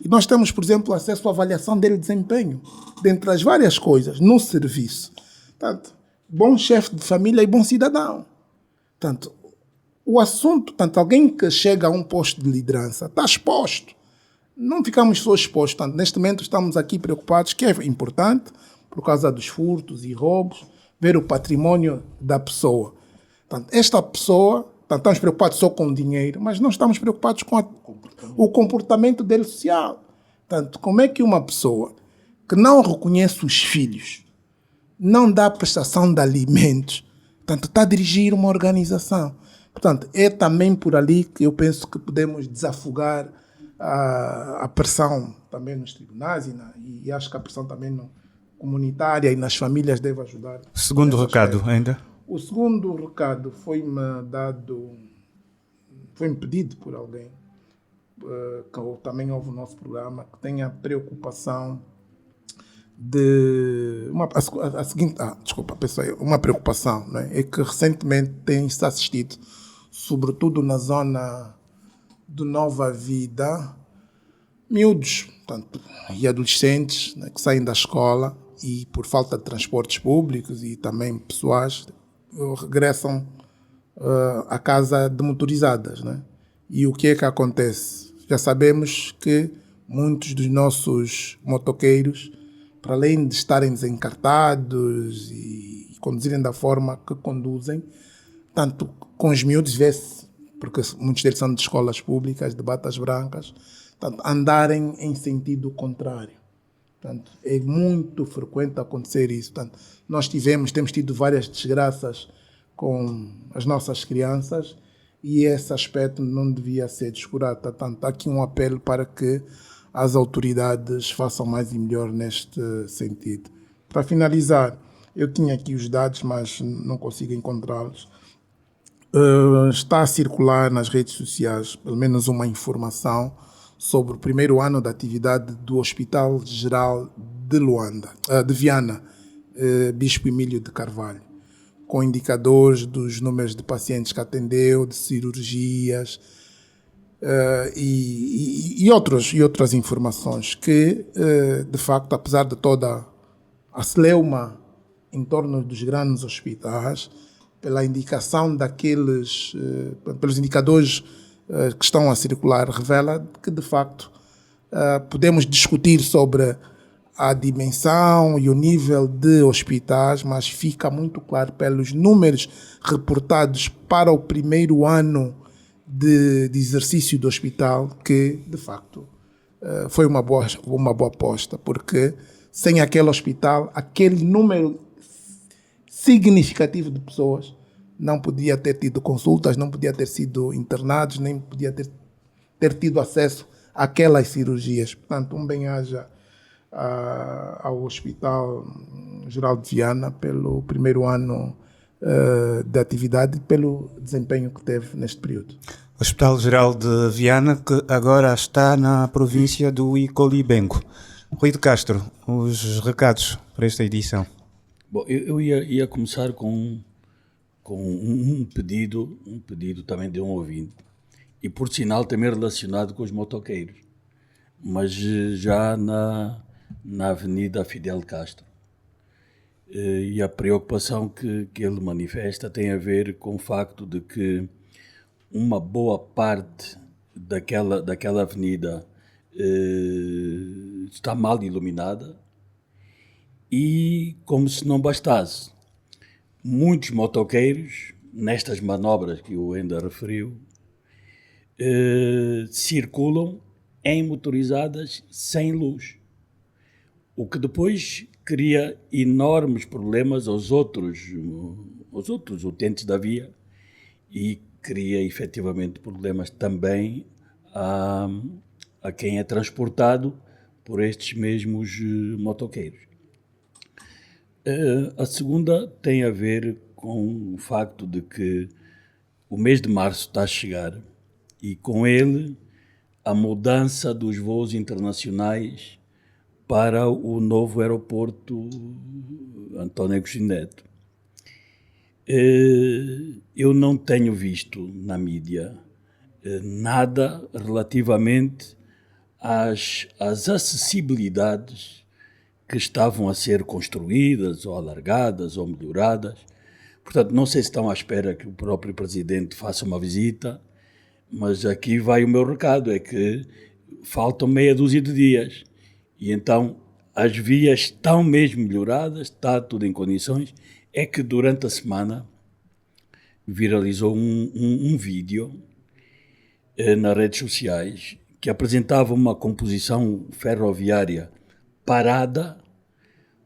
E nós temos, por exemplo, acesso à avaliação dele de desempenho, dentre as várias coisas, no serviço. Portanto, bom chefe de família e bom cidadão. Portanto, o assunto, portanto, alguém que chega a um posto de liderança está exposto. Não ficamos só expostos. Portanto, neste momento estamos aqui preocupados, que é importante, por causa dos furtos e roubos, ver o patrimônio da pessoa. Portanto, esta pessoa, portanto, estamos preocupados só com o dinheiro, mas não estamos preocupados com o comportamento dele social. Portanto, como é que uma pessoa que não reconhece os filhos, não dá prestação de alimentos, portanto, está a dirigir uma organização? Portanto, é também por ali que eu penso que podemos desafogar a pressão também nos tribunais e acho que a pressão também comunitária e nas famílias deve ajudar. Segundo recado ainda. O segundo recado foi-me pedido por alguém, que também ouve o nosso programa, que tenha preocupação de... uma preocupação, não é? É que recentemente tem-se assistido, sobretudo na zona de Nova Vida, miúdos, portanto, e adolescentes, né, que saem da escola e por falta de transportes públicos e também pessoais regressam à casa de motorizadas, né? E o que é que acontece? Já sabemos que muitos dos nossos motoqueiros, para além de estarem desencartados e conduzirem da forma que conduzem, tanto com os miúdos, vê-se, porque muitos deles são de escolas públicas, de batas brancas, tanto andarem em sentido contrário. Portanto, é muito frequente acontecer isso. Portanto, nós temos tido várias desgraças com as nossas crianças e esse aspecto não devia ser descurado. Portanto, há aqui um apelo para que as autoridades façam mais e melhor neste sentido. Para finalizar, eu tinha aqui os dados, mas não consigo encontrá-los. Está a circular nas redes sociais, pelo menos uma informação sobre o primeiro ano da atividade do Hospital Geral de Luanda, de Viana, Bispo Emílio de Carvalho, com indicadores dos números de pacientes que atendeu, de cirurgias e outras informações que, de facto, apesar de toda a celeuma em torno dos grandes hospitais, pela indicação pelos indicadores que estão a circular, revela que, de facto, podemos discutir sobre a dimensão e o nível de hospitais, mas fica muito claro pelos números reportados para o primeiro ano de exercício do hospital que, de facto, foi uma boa aposta, porque sem aquele hospital, aquele número significativo de pessoas não podia ter tido consultas, não podia ter sido internados, nem podia ter tido acesso àquelas cirurgias. Portanto, bem-aja ao Hospital Geral de Viana pelo primeiro ano de atividade e pelo desempenho que teve neste período. O Hospital Geral de Viana, que agora está na província do Icolibengo. Rui de Castro, os recados para esta edição. Bom, eu ia começar com um pedido também de um ouvinte, e por sinal também relacionado com os motoqueiros, mas já na Avenida Fidel Castro. E a preocupação que ele manifesta tem a ver com o facto de que uma boa parte daquela avenida está mal iluminada e, como se não bastasse, muitos motoqueiros, nestas manobras que o Enda referiu, circulam em motorizadas sem luz, o que depois cria enormes problemas aos outros utentes da via e cria efetivamente problemas também a quem é transportado por estes mesmos motoqueiros. A segunda tem a ver com o facto de que o mês de março está a chegar e com ele a mudança dos voos internacionais para o novo aeroporto António Agostinho Neto. Eu não tenho visto na mídia nada relativamente às acessibilidades que estavam a ser construídas ou alargadas ou melhoradas. Portanto, não sei se estão à espera que o próprio Presidente faça uma visita, mas aqui vai o meu recado, é que faltam meia dúzia de dias. E então as vias estão mesmo melhoradas, está tudo em condições. É que durante a semana viralizou um vídeo nas redes sociais que apresentava uma composição ferroviária parada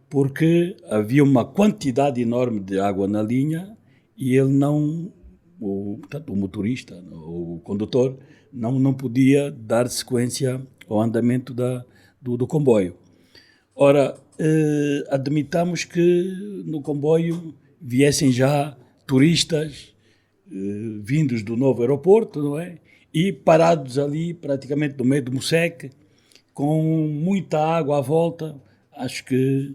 porque havia uma quantidade enorme de água na linha e ele portanto, o motorista, o condutor, não podia dar sequência ao andamento do comboio. Ora, admitamos que no comboio viessem já turistas vindos do novo aeroporto, não é? E parados ali praticamente no meio do Moceque, com muita água à volta. Acho que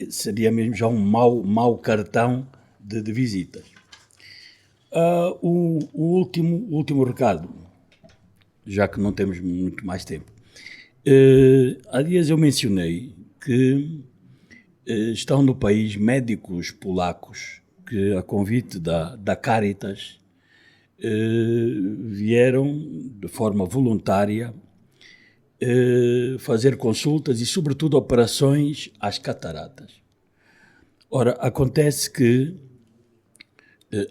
seria mesmo já um mau cartão de visitas. O último recado, já que não temos muito mais tempo. Há dias eu mencionei que estão no país médicos polacos que, a convite da Caritas, vieram de forma voluntária fazer consultas e, sobretudo, operações às cataratas. Ora, acontece que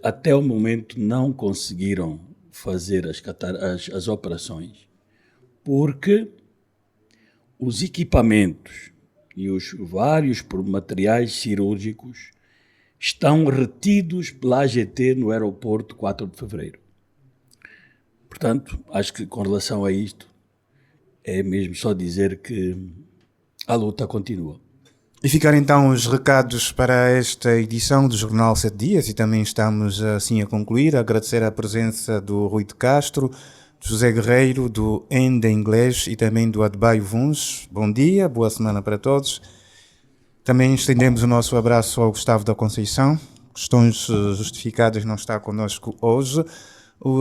até o momento não conseguiram fazer as operações porque os equipamentos e os vários materiais cirúrgicos estão retidos pela AGT no aeroporto 4 de Fevereiro. Portanto, acho que com relação a isto, é mesmo só dizer que a luta continua. E ficar então os recados para esta edição do Jornal 7 Dias e também estamos assim a concluir. Agradecer a presença do Rui de Castro, do José Guerreiro, do Enda Inglês e também do Adebayo Vuns. Bom dia, boa semana para todos. Também estendemos o nosso abraço ao Gustavo da Conceição. Questões justificadas, não está connosco hoje.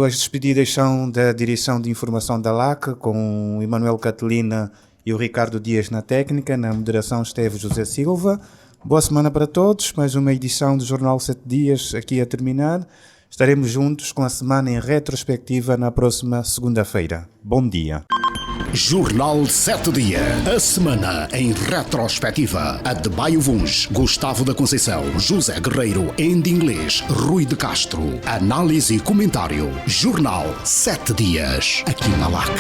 As despedidas são da Direção de Informação da LAC, com o Emanuel Catelina e o Ricardo Dias na técnica. Na moderação esteve José Silva. Boa semana para todos. Mais uma edição do Jornal 7 Dias aqui a terminar. Estaremos juntos com a semana em retrospectiva na próxima segunda-feira. Bom dia. Jornal 7 Dias. A semana em retrospectiva. Adebayo Vuns, Gustavo da Conceição, José Guerreiro, Enda Inglês, Rui de Castro. Análise e comentário. Jornal 7 Dias. Aqui na LAC.